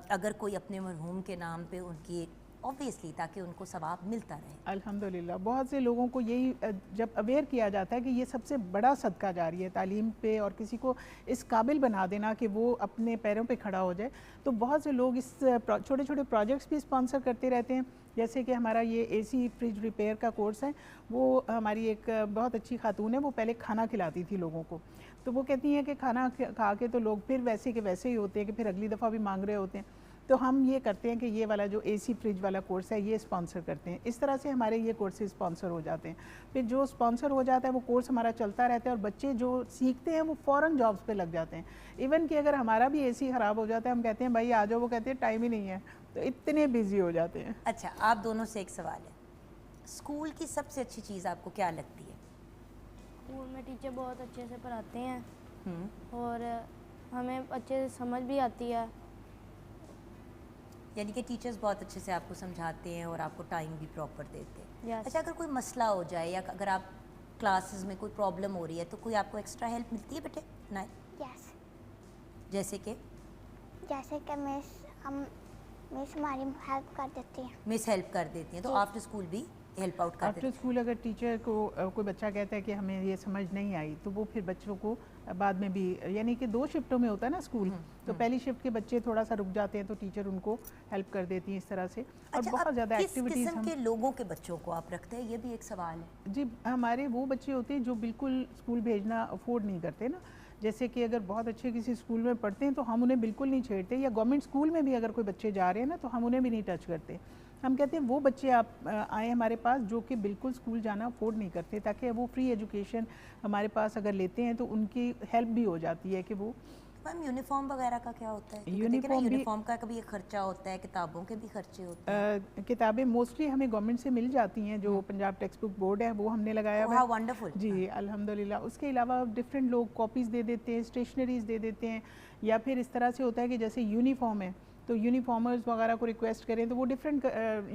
اگر کوئی اپنے مرحوم کے نام پہ ان کی اوبویسلی تاکہ ان کو ثواب ملتا رہے. الحمدللہ بہت سے لوگوں کو یہی جب اویئر کیا جاتا ہے کہ یہ سب سے بڑا صدقہ جاری ہے تعلیم پہ, اور کسی کو اس قابل بنا دینا کہ وہ اپنے پیروں پہ کھڑا ہو جائے, تو بہت سے لوگ اس چھوٹے چھوٹے پروجیکٹس بھی اسپانسر کرتے رہتے ہیں. جیسے کہ ہمارا یہ اے سی فریج ریپیئر کا کورس ہے, وہ ہماری ایک بہت اچھی خاتون ہے, وہ پہلے کھانا کھلاتی تھی لوگوں کو, تو وہ کہتی ہیں کہ کھانا کھا کے تو لوگ پھر ویسے کے ویسے ہی ہوتے ہیں کہ پھر اگلی دفعہ بھی مانگ رہے ہوتے ہیں. تو ہم یہ کرتے ہیں کہ یہ والا جو اے سی فریج والا کورس ہے یہ اسپانسر کرتے ہیں. اس طرح سے ہمارے یہ کورسز اسپانسر ہو جاتے ہیں. پھر جو اسپانسر ہو جاتا ہے وہ کورس ہمارا چلتا رہتا ہے, اور بچے جو سیکھتے ہیں وہ فوراً جابس پہ لگ جاتے ہیں. ایون کہ اگر ہمارا بھی اے سی خراب ہو جاتا ہے, ہم کہتے ہیں بھائی آ جاؤ, وہ کہتے ہیں ٹائم ہی نہیں ہے, تو اتنے بیزی ہو جاتے ہیں. اچھا, آپ دونوں سے ایک سوال ہے, اسکول کی سب سے اچھی چیز آپ کو کیا لگتی ہے؟ اسکول میں ٹیچر بہت اچھے سے پڑھاتے ہیں, اور ہمیں اچھے سے سمجھ بھی آتی ہے. یعنی کہ ٹیچرز بہت اچھے سے آپ کو سمجھاتے ہیں اور آپ کو ٹائم بھی پراپر دیتے ہیں. Yes. اچھا, اگر کوئی مسئلہ ہو جائے یا اگر آپ کلاسز میں کوئی پرابلم ہو رہی ہے تو کوئی آپ کو ایکسٹرا ہیلپ ملتی ہے بیٹے؟ نہیں. یس, جیسے کہ مس ہماری ہیلپ کر دیتی ہیں. مس ہیلپ کر دیتی ہیں, تو آفٹر اسکول بھی हेल्प आउट कर देते आफ्टर स्कूल अगर टीचर को कोई बच्चा कहता है कि हमें ये समझ नहीं आई, तो वो फिर बच्चों को बाद में भी, यानी कि 2 शिफ्टों में होता है ना स्कूल, तो पहली शिफ्ट के बच्चे थोड़ा सा रुक जाते हैं तो टीचर उनको हेल्प कर देती हैं इस तरह से। और अच्छा, बहुत ज़्यादा किस एक्टिविटीज़ किस्म के लोगों के बच्चों को आप रखते हैं, ये भी एक सवाल है। जी, हमारे वो बच्चे होते हैं जो बिल्कुल स्कूल भेजना अफोर्ड नहीं करते ना, जैसे कि अगर बहुत अच्छे किसी स्कूल में पढ़ते हैं तो हम उन्हें बिल्कुल नहीं छेड़ते, या गवर्नमेंट स्कूल में भी अगर कोई बच्चे जा रहे हैं ना तो हम उन्हें भी नहीं टच करते। हम कहते हैं वो बच्चे आप आए हमारे पास जो कि बिल्कुल स्कूल जाना अफोर्ड नहीं करते, ताकि वो फ्री एजुकेशन हमारे पास अगर लेते हैं तो उनकी हेल्प भी हो जाती है कि वो। मैम यूनिफॉर्म वगैरह का क्या होता है? यूनिफॉर्म का कभी एक खर्चा होता है, किताबों के भी खर्चे होते हैं। किताबें मोस्टली हमें गवर्नमेंट से मिल जाती हैं, जो पंजाब टेक्स्ट बुक बोर्ड है वो हमने लगाया हुआ है। वंडरफुल जी अल्हम्दुलिल्लाह। उसके अलावा डिफरेंट लोग कॉपीज़ दे देते हैं, स्टेशनरीज दे देते हैं, या फिर इस तरह से होता है कि जैसे यूनिफॉर्म है तो यूनिफॉर्मर्स वगैरह को रिक्वेस्ट करें तो वो डिफरेंट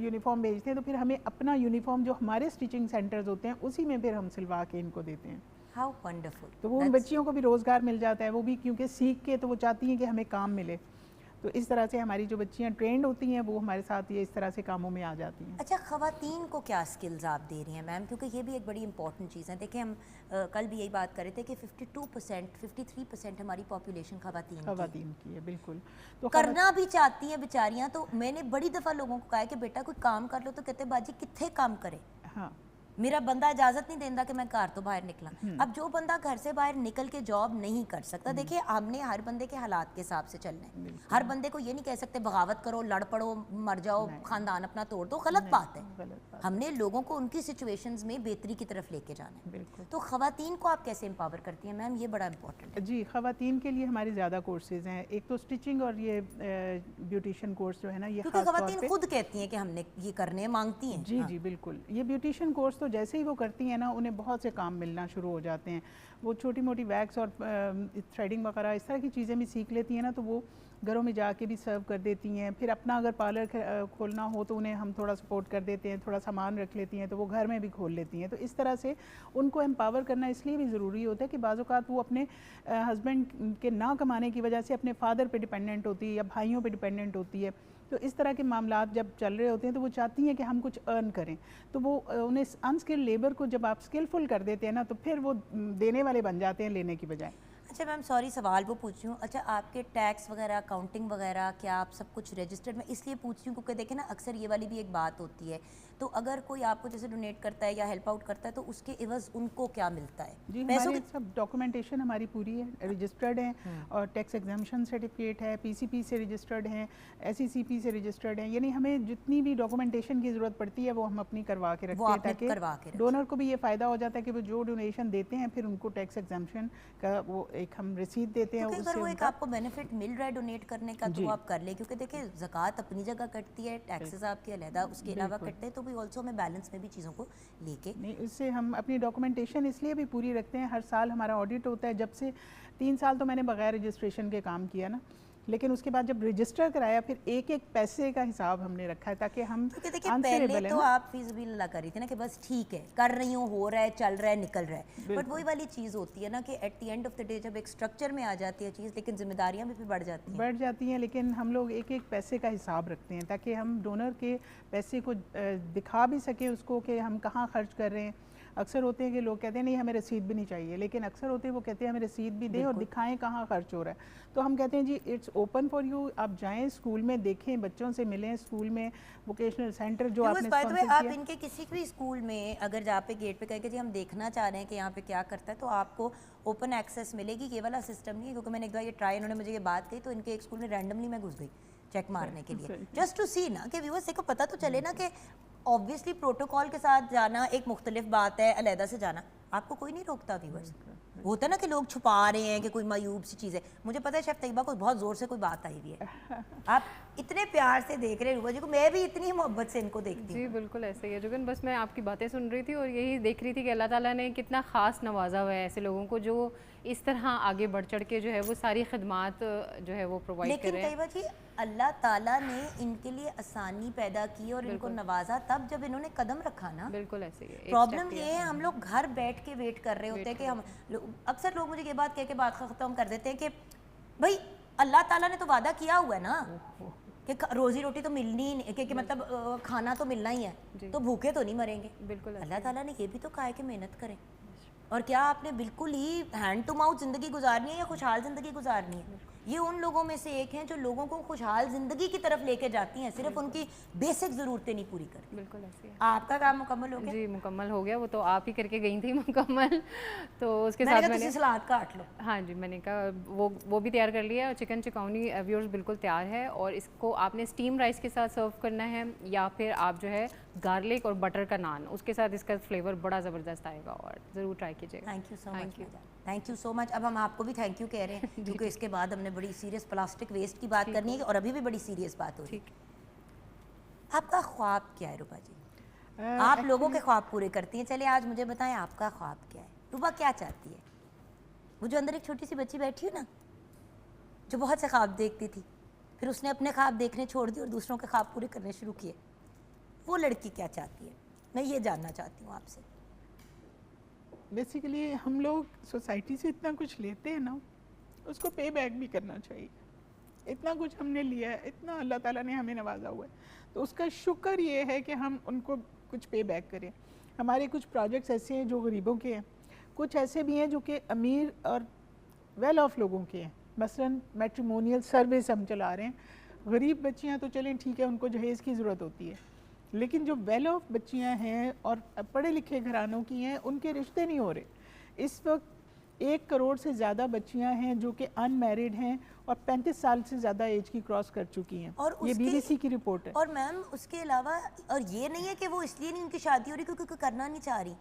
यूनिफॉर्म भेजते हैं, तो फिर हमें अपना यूनिफॉर्म जो हमारे स्टिचिंग सेंटर्स होते हैं उसी में फिर हम सिलवा के इनको देते हैं। How wonderful. तो वो उन बच्चियों को भी रोज़गार मिल जाता है, वो भी क्योंकि सीख के तो वो चाहती हैं कि हमें काम मिले, तो इस तरह से हमारी जो बच्चियाँ ट्रेंड होती हैं वो हमारे साथ ये इस तरह से कामों में आ जाती हैं। अच्छा, ख़वातीन को क्या स्किल्स आप दे रही हैं मैम, क्योंकि ये भी एक बड़ी इंपॉर्टेंट चीज़ है। देखिए हम कल भी यही बात कर रहे थे कि 52% 53% हमारी पॉपुलेशन ख़वातीन की है। बिल्कुल, तो करना भी चाहती हैं बेचारियाँ। तो मैंने बड़ी दफ़ा लोगों को कहा है कि बेटा कोई काम कर लो, तो कहते बाजी कितने काम करे, हाँ मेरा बंदा इजाज़त नहीं देता कि मैं घर तो बाहर निकला। अब जो बंदा घर से बाहर निकल के जॉब नहीं कर सकता, देखिए हमने हर बंदे के हालात के हिसाब से चलना है। हर बंदे को ये नहीं कह सकते बगावत करो, लड़ पड़ो, मर जाओ, खानदान अपना तोड़ दो, गलत बात है। हमने लोगों को उनकी सिचुएशंस में बेहतरी की तरफ लेके जाना है। तो ख़वातीन को आप कैसे एम्पावर करती हैं मैम, ये बड़ा इंपॉर्टेंट है। जी, ख़वातीन के लिए हमारे ज़्यादा कोर्सेज़ हैं। एक तो स्टिचिंग और ये ब्यूटिशियन कोर्स जो है ना, ये क्योंकि ख़वातीन खुद कहती हैं कि हमने ये करने मांगती हैं। जी जी बिल्कुल। ये ब्यूटिशियन कोर्स तो जैसे ही वो करती हैं ना, उन्हें बहुत से काम मिलना शुरू हो जाते हैं। वो छोटी मोटी वैक्स और थ्रेडिंग वगैरह इस तरह की चीज़ें भी सीख लेती हैं ना, तो वो घरों में जाके भी सर्व कर देती हैं। फिर अपना अगर पार्लर खोलना हो तो उन्हें हम थोड़ा सपोर्ट कर देते हैं, थोड़ा सामान रख लेती हैं तो वो घर में भी खोल लेती हैं। तो इस तरह से उनको एम्पावर करना इसलिए भी ज़रूरी होता है कि बाज़ औक़ात वो अपने हस्बैंड के ना कमाने की वजह से अपने फादर पे डिपेंडेंट होती है या भाइयों पे डिपेंडेंट होती है। तो इस तरह के मामलात जब चल रहे होते हैं तो वो चाहती हैं कि हम कुछ अर्न करें, तो वो उन्हें अनस्किल्ड लेबर को जब आप स्किलफुल कर देते हैं ना, तो फिर वो देने वाले बन जाते हैं लेने की बजाय। अच्छा मैम, सॉरी सवाल वो पूछ रही हूँ। अच्छा, आपके टैक्स वगैरह, अकाउंटिंग वगैरह, क्या आप सब कुछ रजिस्टर्ड में? इसलिए पूछ रही हूँ क्योंकि देखें ना, अक्सर ये वाली भी एक बात होती है। तो अगर कोई आपको जैसे डोनेट करता है या हेल्प आउट करता है तो उसके एवज उनको क्या मिलता है? जी, हमारी सब डॉक्यूमेंटेशन हमारी पूरी है, रजिस्टर्ड है, और टैक्स एग्जाम्पशन सर्टिफिकेट है, पीसीपी से रजिस्टर्ड हैं, एसईसीपी से रजिस्टर्ड हैं। यानी हमें जितनी भी डॉक्यूमेंटेशन की ज़रूरत पड़ती है वो हम अपनी करवा के रखते हैं, ताकि डोनर को भी ये फ़ायदा हो जाता है कि वो जो डोनेशन देते हैं फिर उनको टैक्स एग्जाम्पशन का वो एक हम रसीद देते हैं। अगर वो एक आपको बेनिफिट मिल रहा है डोनेट करने का तो आप कर ले, क्योंकि देखिए ज़कात अपनी जगह कटती है, टैक्सेस आपके अलहदा उसके अलावा कटते हैं, तो भी ऑल्सो में बैलेंस में भी चीज़ों को लेके नहीं, इससे हम अपनी डॉक्यूमेंटेशन इसलिए भी पूरी रखते हैं। हर साल हमारा ऑडिट होता है। जब से 3 साल तो मैंने बगैर रजिस्ट्रेशन के काम किया ना, लेकिन उसके बाद जब रजिस्टर कराया फिर एक एक पैसे का हिसाब हमने रखा है, ताकि हम पहले तो आप फीज़िबिलिटी कर रही थी ना कि बस ठीक है कर रही हूँ, हो रहा है, चल रहा है, निकल रहा है, बट वही वाली चीज़ होती है ना कि at the end of the day जब एक स्ट्रक्चर में आ जाती है चीज़, लेकिन जिम्मेदारियाँ भी फिर बढ़ जाती हैं। लेकिन हम लोग एक एक पैसे का हिसाब रखते हैं ताकि हम डोनर के पैसे को दिखा भी सकें उसको कि हम कहाँ खर्च कर रहे हैं। अक्सर होते हैं कि लोग कहते हैं नहीं हमें रसीद भी नहीं चाहिए, लेकिन अक्सर होते हैं वो कहते हैं हमें रसीद भी दें और दिखाएं कहाँ खर्च हो रहा है। तो हम कहते हैं जी इट्स ओपन फॉर यू, आप जाएं स्कूल में, देखें, बच्चों से मिलें, स्कूल में वोकेशनल सेंटर जो आपने स्पॉन्सर किया। आप इनके किसी भी स्कूल में अगर जहाँ पे गेट पे कहेंगे जी हम देखना चाह रहे हैं कि यहाँ पे क्या करता है, तो आपको ओपन एक्सेस मिलेगी। ये वाला सिस्टम नहीं है, क्योंकि मैंने एक बार ये ट्राई, इन्होंने मुझे ये बात कही, तो इनके एक स्कूल में रैंडमली मैं घुस गई चेक मारने के लिए, जस्ट टू सी ना कि व्यूअर्स को पता तो चले ना कि ऑब्वियसली प्रोटोकॉल के साथ जाना एक मुख्तलिफ बात है, अलहदा से जाना आपको कोई नहीं रोकता। व्यूअर्स होता है ना कि लोग छुपा रहे हैं कि कोई मायूब सी चीज़ है। मुझे पता है शेफ तैयबा को बहुत ज़ोर से कोई बात आई हुई है, आप इतने प्यार से देख रहे हैं जी को, मैं भी इतनी मोहब्बत से इनको देखती हूँ। जी बिल्कुल ऐसे ही है जुगन, बस मैं आपकी बातें सुन रही थी और यही देख रही थी कि अल्लाह ताला ने कितना ख़ास नवाजा हुआ है ऐसे लोगों को जो इस तरह आगे बढ़ चढ़ के जो है वो सारी खिदमात जो है वो प्रोवाइड कर रहे हैं। लेकिन तैयबा जी अल्लाह ताला ने इनके लिए आसानी पैदा की और इनको नवाजा तब जब इन्होंने कदम रखा ना। बिल्कुल ऐसे ही है। प्रॉब्लम ये है हम लोग घर बैठ के वेट कर रहे होते हैं कि हम अक्सर लोग मुझे ये बात कह के बात ख़त्म कर देते हैं कि भाई अल्लाह ताला ने तो वादा किया हुआ है ना, کہ روزی روٹی تو ملنی ہی نہیں, کہ مطلب کھانا تو ملنا ہی ہے, تو بھوکے تو نہیں مریں گے. بالکل اللہ تعالیٰ نے یہ بھی تو کہا ہے کہ محنت کریں. اور کیا آپ نے بالکل ہی ہینڈ ٹو ماؤتھ زندگی گزارنی ہے یا خوشحال زندگی گزارنی ہے؟ یہ ان لوگوں میں سے ایک ہیں جو لوگوں کو خوشحال زندگی کی طرف لے کے جاتی ہیں, صرف ان کی بیسک ضرورتیں نہیں پوری کرتی. بالکل ایسے ہے. آپ کا کام مکمل ہو گیا؟ جی مکمل ہو گیا, وہ تو آپ ہی کر کے گئی تھی مکمل, تو اس کے میں نے ساتھ کہا میں نے تسی سلاد کاٹ لو. ہاں جی میں نے کہا وہ بھی تیار کر لیا. چکن چکونی ویورز بالکل تیار ہے, اور اس کو آپ نے اسٹیم رائس کے ساتھ سرو کرنا ہے, یا پھر آپ جو ہے گارلک اور بٹر کا نان, اس کے ساتھ اس کا فلیور بڑا زبردست آئے گا, اور ضرور ٹرائی کیجیے گا. Thank you so much, thank you so much. اب ہم آپ کو بھی تھینک یو کہہ رہے ہیں کیونکہ اس کے بعد ہم نے بڑی سیریس پلاسٹک ویسٹ کی بات کرنی ہے, اور ابھی بھی بڑی سیریس بات ہو رہی ہے. آپ کا خواب کیا ہے روبا جی؟ آپ لوگوں کے خواب پورے کرتی ہیں, چلے آج مجھے بتائیں آپ کا خواب کیا ہے. روبا کیا چاہتی ہے؟ وہ جو اندر ایک چھوٹی سی بچی بیٹھی ہے نا, جو بہت سے خواب دیکھتی تھی, پھر اس نے اپنے خواب دیکھنے چھوڑ دی اور دوسروں کے خواب پورے کرنے شروع کیے, وہ لڑکی کیا چاہتی ہے؟ میں یہ جاننا چاہتی ہوں آپ سے. بیسیکلی ہم لوگ سوسائٹی سے اتنا کچھ لیتے ہیں نا, اس کو پے بیک بھی کرنا چاہیے. اتنا کچھ ہم نے لیا ہے, اتنا اللہ تعالیٰ نے ہمیں نوازا ہوا ہے, تو اس کا شکر یہ ہے کہ ہم ان کو کچھ پے بیک کریں. ہمارے کچھ پروجیکٹس ایسے ہیں جو غریبوں کے ہیں, کچھ ایسے بھی ہیں جو کہ امیر اور ویل آف لوگوں کے ہیں. مثلاً میٹریمونیل سروس ہم چلا رہے ہیں. غریب بچیاں تو چلیں ٹھیک ہے, ان کو جہیز کی ضرورت ہوتی ہے, لیکن جو ویل آف بچیاں ہیں اور پڑھے لکھے گھرانوں کی ہیں, ان کے رشتے نہیں ہو رہے. اس وقت 1 کروڑ سے زیادہ بچیاں ہیں جو کہ ان میرڈ ہیں اور 35 سال سے زیادہ ایج کی کراس کر چکی ہیں. اور یہ بی بی سی کی رپورٹ ہے. اور میم اس کے علاوہ, اور یہ نہیں ہے کہ وہ اس لیے نہیں ان کی شادی ہو رہی کیونکہ کوئی کرنا نہیں چاہ رہی.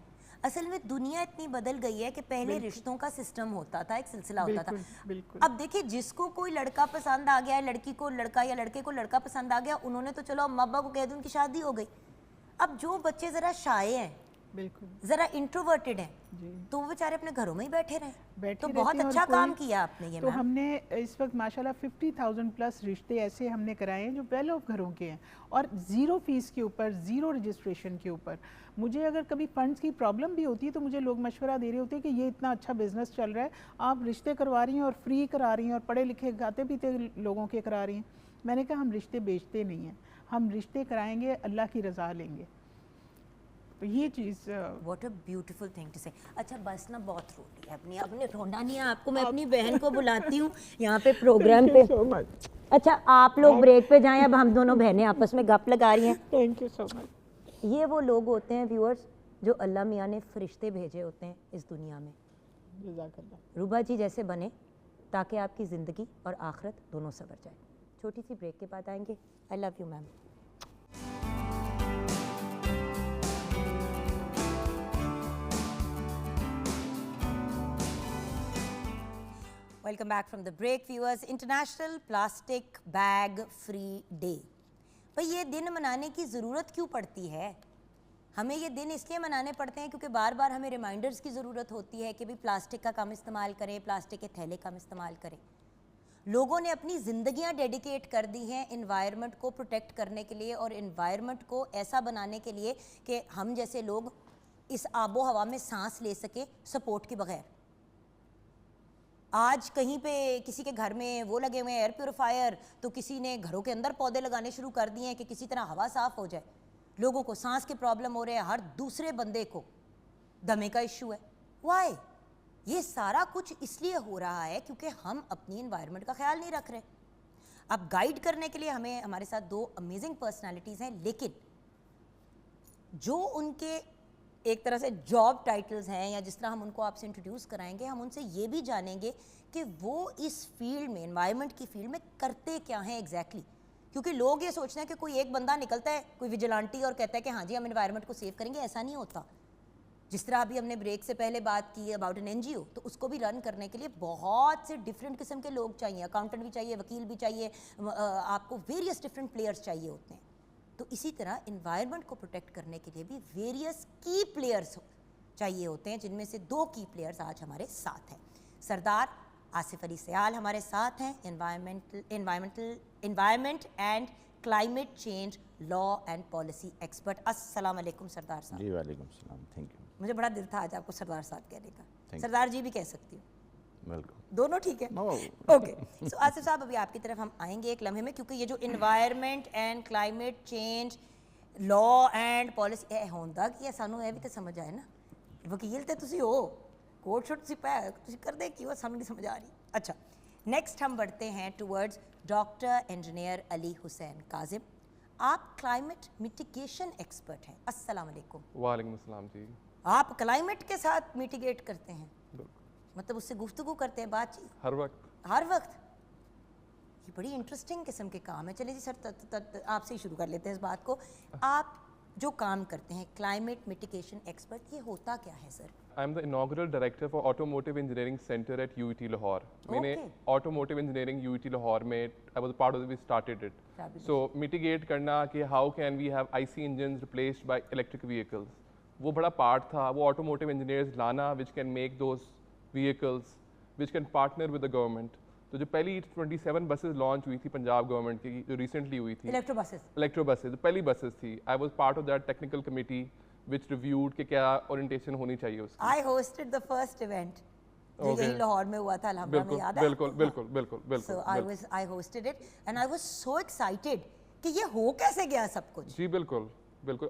اصل میں دنیا اتنی بدل گئی ہے کہ پہلے رشتوں کا سسٹم ہوتا تھا, ایک سلسلہ ہوتا تھا. بالکل. اب دیکھیں جس کو کوئی لڑکا پسند آ گیا ہے, لڑکی کو لڑکا یا لڑکے کو لڑکا پسند آ گیا, انہوں نے تو چلو اما ابا کو کہہ دوں ان کی شادی ہو گئی. اب جو بچے ذرا شائع ہیں, بالکل ذرا انٹروورٹڈ ہیں, تو وہ بیچارے اپنے گھروں میں ہی بیٹھے رہے. تو بہت اچھا کام کیا آپ نے یہ. تو ہم نے اس وقت ماشاءاللہ 50,000 پلس رشتے ایسے ہم نے کرائے ہیں جو ویل آف گھروں کے ہیں, اور 0 فیس کے اوپر, 0 رجسٹریشن کے اوپر. مجھے اگر کبھی فنڈز کی پرابلم بھی ہوتی ہے تو مجھے لوگ مشورہ دے رہے ہوتے ہیں کہ یہ اتنا اچھا بزنس چل رہا ہے, آپ رشتے کروا رہی ہیں اور فری کرا رہی ہیں, اور پڑھے لکھے کھاتے پیتے لوگوں کے کرا رہی ہیں. میں نے کہا ہم رشتے بیچتے نہیں ہیں, ہم رشتے کرائیں گے, اللہ کی رضا لیں گے. تو یہ چیز what a beautiful thing to say. اچھا بس نا بہت رو رہی ہے, اپنے رونا نہیں ہے آپ کو, میں اپنی بہن کو بلاتی ہوں یہاں پہ پروگرام پہ. اچھا آپ لوگ بریک پہ جائیں, اب ہم دونوں بہنیں آپس میں گپ لگا رہی ہیں. تھینک یو سو مچ. یہ وہ لوگ ہوتے ہیں ویورز جو اللہ میاں نے فرشتے بھیجے ہوتے ہیں اس دنیا میں. جزاک اللہ. روبا جی جیسے بنے تاکہ آپ کی زندگی اور آخرت دونوں سنور جائے. چھوٹی سی بریک کے بعد آئیں گے. I love you ma'am. Welcome back from the break viewers. International plastic bag free day. بھئی یہ دن منانے کی ضرورت کیوں پڑتی ہے؟ ہمیں یہ دن اس لیے منانے پڑتے ہیں کیونکہ بار بار ہمیں ریمائنڈرز کی ضرورت ہوتی ہے کہ بھی پلاسٹک کا کم استعمال کریں, پلاسٹک کے تھیلے کم استعمال کریں. لوگوں نے اپنی زندگیاں ڈیڈیکیٹ کر دی ہیں انوائرمنٹ کو پروٹیکٹ کرنے کے لیے, اور انوائرمنٹ کو ایسا بنانے کے لیے کہ ہم جیسے لوگ اس آب و ہوا میں سانس لے سکیں سپورٹ کے بغیر. آج کہیں پہ کسی کے گھر میں وہ لگے ہوئے ہیں ایئر پیوریفائر, تو کسی نے گھروں کے اندر پودے لگانے شروع کر دیے ہیں کہ کسی طرح ہوا صاف ہو جائے. لوگوں کو سانس کے پرابلم ہو رہے ہیں, ہر دوسرے بندے کو دمے کا ایشو ہے. وائی؟ یہ سارا کچھ اس لیے ہو رہا ہے کیونکہ ہم اپنی انوائرمنٹ کا خیال نہیں رکھ رہے. اب گائیڈ کرنے کے لیے ہمارے ساتھ 2 امیزنگ پرسنالٹیز ہیں, لیکن جو ان کے ایک طرح سے جاب ٹائٹلز ہیں یا جس طرح ہم ان کو آپ سے انٹروڈیوس کرائیں گے, ہم ان سے یہ بھی جانیں گے کہ وہ اس فیلڈ میں, انوائرمنٹ کی فیلڈ میں کرتے کیا ہیں ایگزیکٹلی. کیونکہ لوگ یہ سوچتے ہیں کہ کوئی ایک بندہ نکلتا ہے, کوئی ویجیلانٹی, اور کہتا ہے کہ ہاں جی ہم انوائرمنٹ کو سیو کریں گے. ایسا نہیں ہوتا. جس طرح ابھی ہم نے بریک سے پہلے بات کی اباؤٹ این این جی او, تو اس کو بھی رن کرنے کے لیے بہت سے ڈفرینٹ قسم کے لوگ چاہیے. اکاؤنٹنٹ بھی چاہیے, وکیل بھی چاہیے, آپ کو ویریس ڈفرینٹ پلیئرس چاہیے ہوتے ہیں. تو اسی طرح انوائرمنٹ کو پروٹیکٹ کرنے کے لیے بھی ویریس کی پلیئرس چاہیے ہوتے ہیں, جن میں سے 2 کی پلیئرس آج ہمارے ساتھ ہیں. سردار آصف علی سیال ہمارے ساتھ ہیں, environment and climate change law and policy expert. السلام علیکم سردار صاحب. جی وعلیکم السلام. Thank you. مجھے بڑا دل تھا آج آپ کو سردار صاحب کہنے کا. سردار جی بھی کہہ سکتی ہوں. ویلکم. दोनों ठीक है? ओके, सो आसिफ साहब अभी आपकी तरफ हम आएंगे एक लम्हे में, क्योंकि ये जो environment and climate change law and policy ਇਹ ਹੁੰਦਾ ਕੀ ਹੈ, ਸਾਨੂੰ ਇਹ ਵੀ ਤਾਂ ਸਮਝ ਆਏ ਨਾ, ਵਕੀਲ ਤੇ ਤੁਸੀਂ ਹੋ, ਕੋਰਟ ਸ਼ੋਟ ਤੁਸੀਂ ਪੈ ਤੁਸੀਂ ਕਰਦੇ ਕੀ ਹੋ, ਸਾਨੂੰ ਨਹੀਂ ਸਮਝ ਆ रही। अच्छा, नेक्स्ट हम बढ़ते हैं towards doctor engineer Ali Hussain Kazim. आप क्लाइमेट मिटिगेशन एक्सपर्ट हैं। अस्सलाम वालेकुम। वालेकुम अस्सलाम जी। आप क्लाइमेट के साथ मिटिगेट करते हैं, मतलब उससे गुफ्तगू करते हैं, बातचीत हर वक्त? हर वक्त। ये बड़ी इंटरेस्टिंग किस्म के काम है। चलिए जी सर, आपसे ही शुरू कर लेते हैं इस बात को। आप जो काम करते हैं क्लाइमेट मिटिगेशन एक्सपर्ट, ये होता क्या है sir? I am the inaugural director for automotive engineering centre at UET Lahore. मैंने ऑटोमोटिव इंजीनियरिंग यूईटी लाहौर में I was part of we started it. So mitigate करना कि how can we have IC engines replaced by electric vehicles, वो बड़ा part था। वो automotive engineers लाना which can make those vehicles which can partner with the government. तो जो पहली 27 बसेस लॉन्च हुई थी पंजाब गवर्नमेंट की, जो रिसेंटली हुई थी, इलेक्ट्रो बसेस पहली बसेस थी। आई was part of that technical committee which reviewed कि क्या ओरिएंटेशन होनी चाहिए उसकी। आई होस्टेड द फर्स्ट इवेंट जो यही लाहौर में हुआ था, अलहमदा में, याद है? बिल्कुल। So I hosted it and I was so excited कि ये हो कैसे गया सब कुछ। जी बिल्कुल।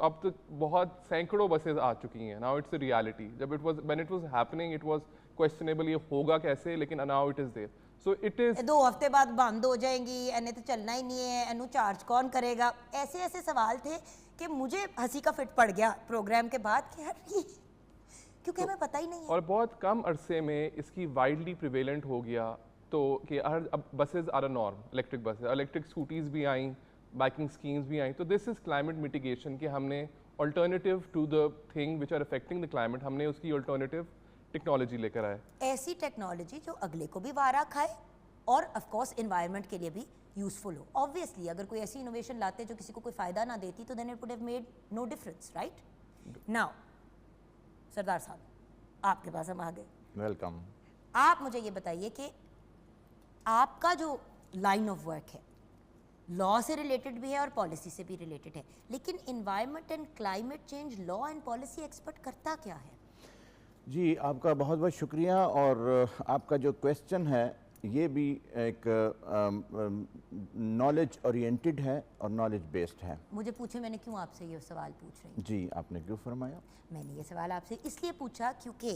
अब तो बहुत सैकड़ों बसेस आ चुकी हैं। Now it's a reality. जब it was when it was happening it was questionable, ये होगा कैसे, लेकिन now it is there. So it is 2 हफ्ते बाद बंद हो जाएंगी, इन्हें तो चलना ही नहीं है, इन्हें चार्ज कौन करेगा, ऐसे ऐसे सवाल थे कि मुझे हंसी का फिट पड़ गया प्रोग्राम के बाद कि यार ये क्योंकि हमें पता ही नहीं है। और बहुत कम अरसे में इसकी वाइडली प्रिवेलेंट हो गया, तो कि अब buses are a norm, electric buses, electric scooties भी आई, बाइकिंग स्कीम्स भी आई। तो दिस इज़ क्लाइमेट मिटिगेशन कि हमने alternative to the thing which are affecting the climate, हमने उसकी अल्टरनेटिव टेक्नोलॉजी लेकर आए। ऐसी टेक्नोलॉजी जो अगले को भी वारा खाए और ऑफ कोर्स एनवायरनमेंट के लिए भी यूजफुल हो। ऑब्वियसली अगर कोई ऐसी इनोवेशन लाते जो किसी को कोई फ़ायदा ना देती तो then it would have made no difference, right? Now सरदार साहब, आपके पास हम आ गए। वेलकम। आप मुझे ये बताइए कि आपका जो लाइन ऑफ वर्क है लॉ से रिलेटेड भी है और पॉलिसी से भी रिलेटेड है, लेकिन environment and climate change law and policy expert करता क्या है? जी आपका बहुत बहुत शुक्रिया। और आपका जो क्वेश्चन है ये भी एक नॉलेज ओरिएंटेड है और नॉलेज बेस्ड है। मुझे पूछे मैंने क्यों आपसे ये सवाल पूछ रही हूँ? जी आपने क्यों फरमाया? मैंने ये सवाल आपसे इसलिए पूछा क्योंकि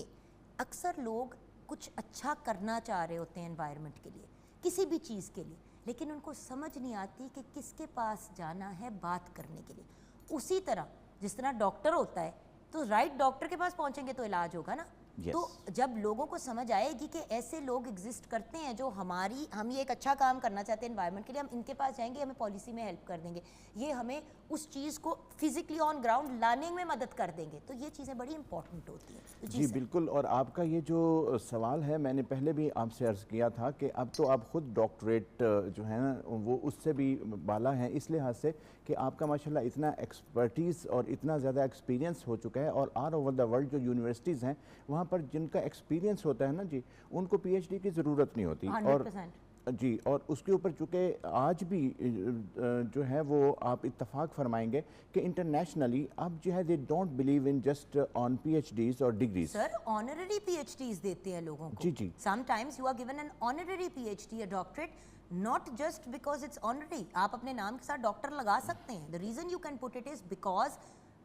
अक्सर लोग कुछ अच्छा करना चाह रहे होते हैं एनवायरनमेंट के लिए, किसी भी चीज़ के लिए, लेकिन उनको समझ नहीं आती कि किसके पास जाना है बात करने के लिए। उसी तरह जिस तरह डॉक्टर होता है तो राइट डॉक्टर के पास पहुंचेंगे तो इलाज होगा ना। Yes. तो जब लोगों को समझ आएगी कि ऐसे लोग एग्जिस्ट करते हैं जो हम ये एक अच्छा काम करना चाहते हैं एनवायरनमेंट के लिए, हम इनके पास जाएंगे, हमें पॉलिसी में हेल्प कर देंगे, ये हमें उस चीज़ को फिजिकली ऑन ग्राउंड लाने में मदद कर देंगे, तो ये चीज़ें बड़ी इंपॉर्टेंट होती हैं। तो जी बिल्कुल। और आपका ये जो सवाल है मैंने पहले भी आपसे अर्ज़ किया था कि अब तो आप ख़ुद डॉक्टरेट जो है ना वो उससे भी बाला हैं, इस लिहाज से कि आपका माशाल्लाह इतना एक्सपर्टीज़ और इतना ज़्यादा एक्सपीरियंस हो चुका है। और ऑल ओवर द वर्ल्ड जो यूनिवर्सिटीज़ हैं वहाँ पर जिनका एक्सपीरियंस होता है ना जी, उनको पीएचडी की ज़रूरत नहीं होती। 100%। और जी, और उसके ऊपर चूँकि आज भी जो है वो आप इत्तफाक फरमाएंगे कि इंटरनेशनली अब जो है they don't believe in just on PhDs और डिग्रीज। सर ऑनररी पीएचडीज देते हैं लोगों को। जी जी। Sometimes you are given an honorary PhD, a doctorate, not just because it's honorary. आप अपने नाम के साथ डॉक्टर लगा सकते हैं। The reason you can put it is because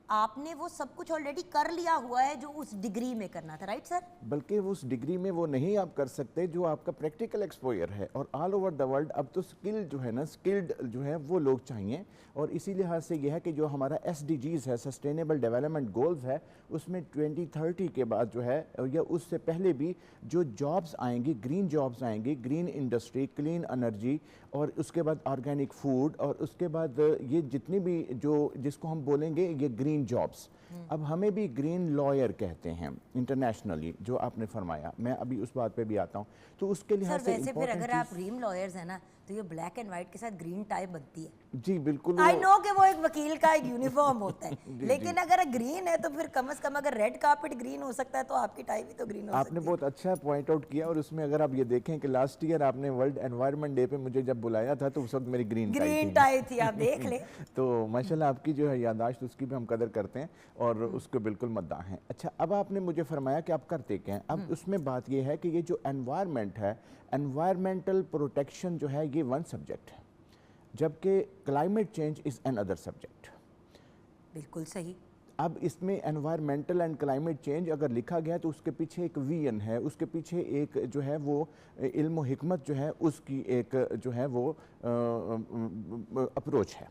आपने वो सब कुछ ऑलरेडी कर लिया हुआ है जो उस डिग्री में करना था, राइट सर? बल्कि उस डिग्री में वो नहीं आप कर सकते जो आपका प्रैक्टिकल एक्सपोजर है। और ऑल ओवर द वर्ल्ड अब तो स्किल जो है ना, स्किल्ड जो है वो लोग चाहिए। और इसी लिहाज से यह है कि जो हमारा SDGs है, सस्टेनेबल डेवलपमेंट गोल्स है, उसमें 2030 के बाद जो है या उससे पहले भी जो जॉब्स आएंगी, ग्रीन जॉब्स आएंगी, ग्रीन इंडस्ट्री, क्लीन एनर्जी, और उसके बाद ऑर्गेनिक फूड, और उसके बाद ये जितनी भी जो जिसको हम बोलेंगे ये ग्रीन जॉब्स। अब हमें भी ग्रीन लॉयर कहते हैं इंटरनेशनली, जो आपने फरमाया, मैं अभी उस बात पे भी आता हूँ। तो उसके लिहाज से वैसे फिर अगर आप ग्रीन लॉयर्स हैं ना तो ये ब्लैक एंड व्हाइट के साथ ग्रीन टाई बनती है। जी बिल्कुल। आई नो कि वो एक वकील का एक यूनिफॉर्म होता है लेकिन अगर ग्रीन है तो फिर कम से कम अगर रेड कार्पेट ग्रीन हो सकता है तो आपकी टाई भी तो ग्रीन हो सकती है। आपने बहुत अच्छा पॉइंट आउट किया। और उसमें अगर आप ये देखें कि लास्ट ईयर आपने वर्ल्ड एनवायरनमेंट डे पे मुझे जब बुलाया था तो उस वक्त मेरी ग्रीन टाई थी, आप देख लें। तो माशाल्लाह आपकी जो है याददाश्त उसकी भी हम कदर करते हैं। اور اس کے بالکل مداح ہیں. اچھا اب آپ نے مجھے فرمایا کہ آپ کرتے کیا ہیں. اب اس میں بات یہ ہے کہ یہ جو انوائرمنٹ ہے, انوائرمنٹل پروٹیکشن جو ہے یہ ون سبجیکٹ ہے, جبکہ climate change is an other subject. بالکل صحیح. اب اس میں انوائرمنٹل اینڈ کلائمیٹ چینج اگر لکھا گیا تو اس کے پیچھے ایک ویژن ہے, اس کے پیچھے ایک جو ہے وہ علم و حکمت جو ہے اس کی ایک جو ہے وہ اپروچ ہے.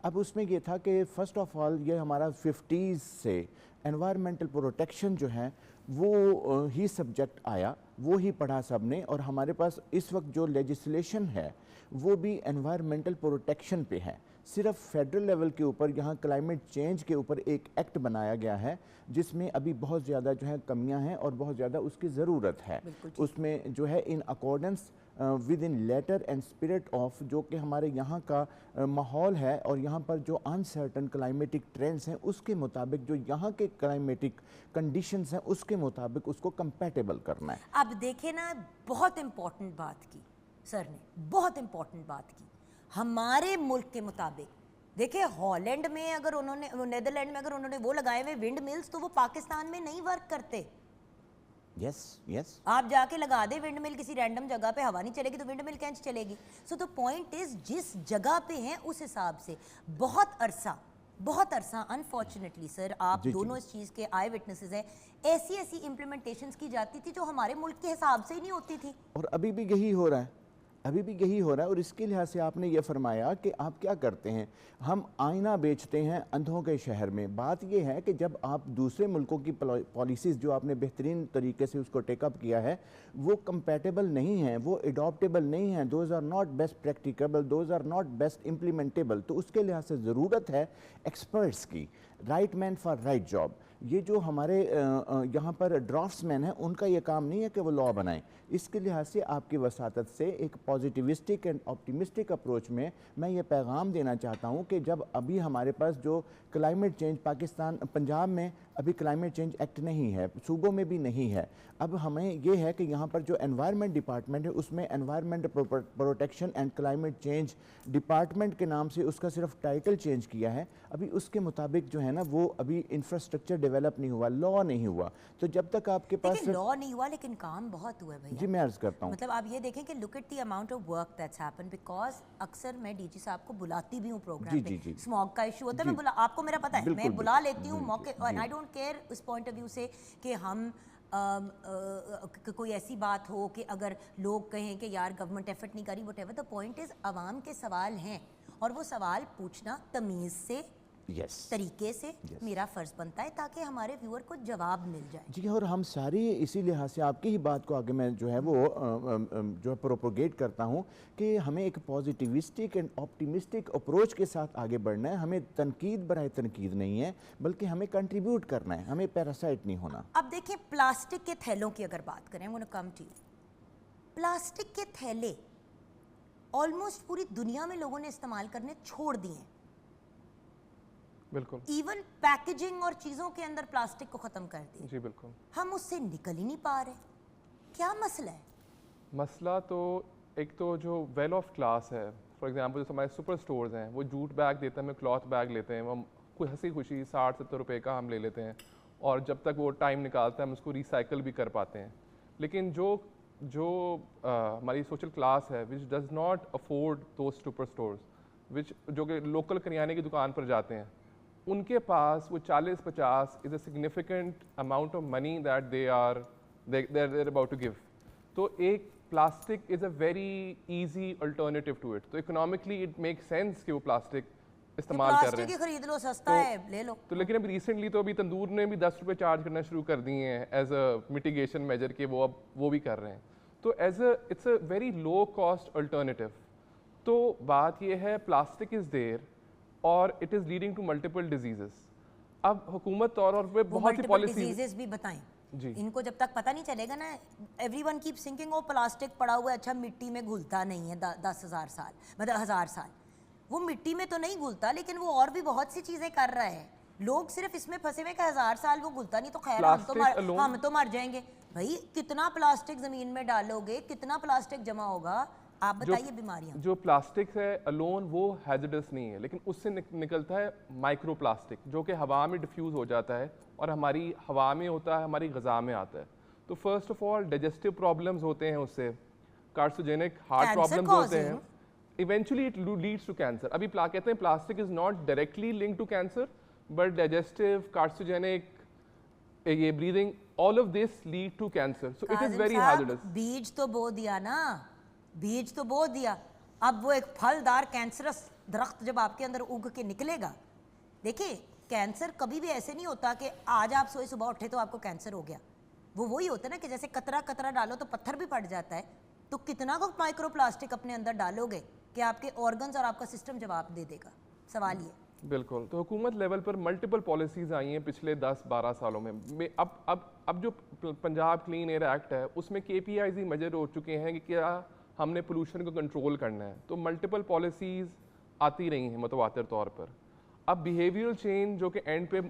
اب اس میں یہ تھا کہ فرسٹ آف آل یہ ہمارا 50s سے انوائرمنٹل پروٹیکشن جو ہے وہ ہی سبجیکٹ آیا, وہ ہی پڑھا سب نے, اور ہمارے پاس اس وقت جو لیجسلیشن ہے وہ بھی انوائرمنٹل پروٹیکشن پہ ہے. صرف فیڈرل لیول کے اوپر یہاں کلائمیٹ چینج کے اوپر ایک ایکٹ بنایا گیا ہے جس میں ابھی بہت زیادہ جو ہے کمیاں ہیں اور بہت زیادہ اس کی ضرورت ہے. اس میں جو ہے in accordance with in letter and spirit of جو کہ ہمارے یہاں کا ماحول ہے اور یہاں پر جو انسرٹن کلائمیٹک ٹرینڈز ہیں اس کے مطابق جو یہاں کے کلائمیٹک کنڈیشنز ہیں اس کے مطابق اس کو کمپیٹیبل کرنا ہے. اب دیکھیں نا, بہت امپورٹنٹ بات کی سر نے, بہت امپورٹنٹ بات کی. ہمارے ملک کے مطابق دیکھیں, ہالینڈ میں اگر انہوں نے, نیدرلینڈ میں اگر انہوں نے وہ لگائے ہوئے ونڈ ملز تو وہ پاکستان میں نہیں ورک کرتے. یس آپ جا کے لگا دیں ونڈ مل کسی رینڈم جگہ پہ, ہوا نہیں چلے گی تو ونڈ مل کینچ چلے گی. سو دا پوائنٹ از جس جگہ پہ ہیں اس حساب سے بہت عرصہ انفارچونیٹلی سر آپ دونوں اس چیز کے آئی وٹنسز ہیں, ایسی امپلیمنٹیشنز کی جاتی تھی جو ہمارے ملک کے حساب سے ہی نہیں ہوتی تھی, اور ابھی بھی یہی ہو رہا ہے. اور اس کے لحاظ سے آپ نے یہ فرمایا کہ آپ کیا کرتے ہیں, ہم آئینہ بیچتے ہیں اندھوں کے شہر میں. بات یہ ہے کہ جب آپ دوسرے ملکوں کی پالیسیز جو آپ نے بہترین طریقے سے اس کو ٹیک اپ کیا ہے وہ کمپیٹیبل نہیں ہیں, وہ اڈاپٹیبل نہیں ہیں, those are not best practicable, those are not best implementable. تو اس کے لحاظ سے ضرورت ہے ایکسپرٹس کی, right man for right job. یہ جو ہمارے یہاں پر ڈرافٹس مین ہیں ان کا یہ کام نہیں ہے کہ وہ لا بنائیں. اس کے لحاظ سے آپ کی وساطت سے ایک پازیٹیوسٹک اینڈ آپٹیمسٹک اپروچ میں یہ پیغام دینا چاہتا ہوں کہ جب ابھی ہمارے پاس جو کلائمیٹ چینج پاکستان, پنجاب میں ابھی کلائمیٹ چینج ایکٹ نہیں ہے, صوبوں میں بھی نہیں ہے. اب ہمیں یہ ہے کہ یہاں پر جو انوائرمنٹ ڈپارٹمنٹ ہے اس میں environment protection and climate change department کے نام سے اس کا صرف ٹائٹل چینج کیا ہے. ابھی اس کے مطابق جو ہے نا وہ ابھی انفراسٹرکچر ڈیولپ نہیں ہوا, لا نہیں ہوا. تو جب تک آپ کے پاس لا نہیں ہوا لیکن کام بہت ہوا ہے بھائی. جی میں عرض کرتا ہوں, مطلب آپ یہ دیکھیں کہ look at the amount of work that's happened, because اکثر میں ڈی جی صاحب کو بلاتی بھی ہوں پروگرام پہ, اسموگ کا ایشو ہوتا ہے, میں آپ کو میرا پتہ ہے, میں بلا لیتی ہوں موقع, اور I don't care اس پوائنٹ آف ویو سے کہ ہم کوئی ایسی بات ہو کہ اگر لوگ کہیں کہ یار گورنمنٹ ایفرٹ نہیں کری, whatever the point is, عوام کے سوال ہیں اور وہ سوال پوچھنا تمیز سے, طریقے سے میرا فرض بنتا ہے تاکہ ہمارے ویور کو جواب مل جائے. جی, اور ہم ساری اسی لحاظ سے آپ کی ہی بات کو آگے میں جو ہے وہ جو ہے پروپوگیٹ کرتا ہوں کہ ہمیں ایک پازیٹیوسٹک اینڈ آپٹیمسٹک اپروچ کے ساتھ آگے بڑھنا ہے. ہمیں تنقید برائے تنقید نہیں ہے بلکہ ہمیں کنٹریبیوٹ کرنا ہے, ہمیں پیراسائٹ نہیں ہونا. اب دیکھیں پلاسٹک کے تھیلوں کی اگر بات کریں, I'm gonna come to you. Plastic کے تھیلے آلموسٹ پوری دنیا میں لوگوں نے استعمال کرنے چھوڑ دیے ہیں. بالکل. ایون پیکیجنگ اور چیزوں کے اندر پلاسٹک کو ختم کر دیا. جی بالکل. ہم اس سے نکل ہی نہیں پا رہے. کیا مسئلہ ہے؟ مسئلہ تو ایک تو جو ویل آف کلاس ہے, فار ایگزامپل جو ہمارے سپر سٹورز ہیں وہ جوٹ بیگ دیتے ہیں, ہمیں کلاتھ بیگ لیتے ہیں, ہم کوئی ہنسی خوشی 60-70 روپے کا ہم لے لیتے ہیں اور جب تک وہ ٹائم نکالتا ہے ہم اس کو ریسائیکل بھی کر پاتے ہیں. لیکن جو ہماری سوشل کلاس ہے which does not afford those super stores, جو کہ لوکل کریانے کی دکان پر جاتے ہیں, ان کے پاس وہ 40-50 is a significant amount of money that they are about to give. تو ایک plastic is a very easy alternative to it, تو اکنامکلی اٹ میک سینس کہ وہ پلاسٹک استعمال کر رہے ہیں. پلاسٹک خرید لو, سستا ہے, لے لو. تو لیکن ابھی ریسنٹلی تو ابھی تندور نے بھی 10 روپے چارج کرنا شروع کر دیے ہیں ایز اے میٹیگیشن میجر کہ وہ اب وہ بھی کر رہے ہیں. تو it's a very low cost alternative. تو بات یہ ہے پلاسٹک از دیر اور it is leading to multiple diseases. اب حکومت طور پہ بہت سی پالیسیز ڈیزیزز بھی بتائیں جی, ان کو جب تک پتہ نہیں چلے گا نا, ایوری ون کیپ تھنکنگ وہ پلاسٹک پڑا ہوا ہے, اچھا مٹی میں گھلتا نہیں ہے 10,000 سال, مطلب 1000 سال. وہ مٹی میں تو نہیں گھلتا لیکن وہ اور بھی بہت سی چیزیں کر رہا ہے. لوگ صرف اس میں پھنسے ہوئے کہ 1000 سال وہ گھلتا نہیں تو خیر ہم تو مر جائیں گے. بھائی کتنا پلاسٹک زمین میں ڈالو گے, کتنا پلاسٹک جمع ہوگا, آپ بتائیے بیماریاں. جو پلاسٹک ہے alone وہ hazardous نہیں ہے, لیکن اس سے نکلتا ہے مائکرو پلاسٹک جو کہ ہوا میں ڈیفیوز ہو جاتا ہے اور ہماری ہوا میں ہوتا ہے, ہماری غذا میں آتا ہے. تو first of all digestive problems ہوتے ہیں, اس سے کارسوجینک ہارٹ پرابلمز ہوتے ہیں, eventually it leads to cancer. ابھی کہتے ہیں plastic is not directly link to cancer but digestive, carcinogenic, یہ breathing, all of this lead to cancer. So it is very hazardous. بیج تو بو دیا نا, بیج تو بو دیا, اب وہ ایک پھلدار کینسرس درخت جب آپ کے اندر اگ کے نکلے گا. دیکھیں کینسر کبھی بھی ایسے نہیں ہوتا کہ آج آپ سوئے صبح اٹھے تو آپ کو کینسر ہو گیا. وہ وہی ہوتا ہے نا کہ جیسے قطرہ قطرہ ڈالو تو پتھر بھی پڑ جاتا ہے. تو کتنا کو مائکرو پلاسٹک اپنے اندر ڈالو گے کہ آپ کے آرگنز اور آپ کا سسٹم جواب دے دے گا. سوال یہ بالکل. تو حکومت لیول پر ملٹیپل پالیسیز آئی ہیں پچھلے 10-12 سالوں میں. اب جو پنجاب کلین ایئر ایکٹ ہے اس میں KPIs ہی میجر ہو چکے ہیں کہ کیا ہم نے پولوشن کو کنٹرول کرنا ہے. تو ملٹیپل پالیسیز آتی رہی ہیں متواتر طور پر. اب بیہیویئرل چینج جو کہ اینڈ پہ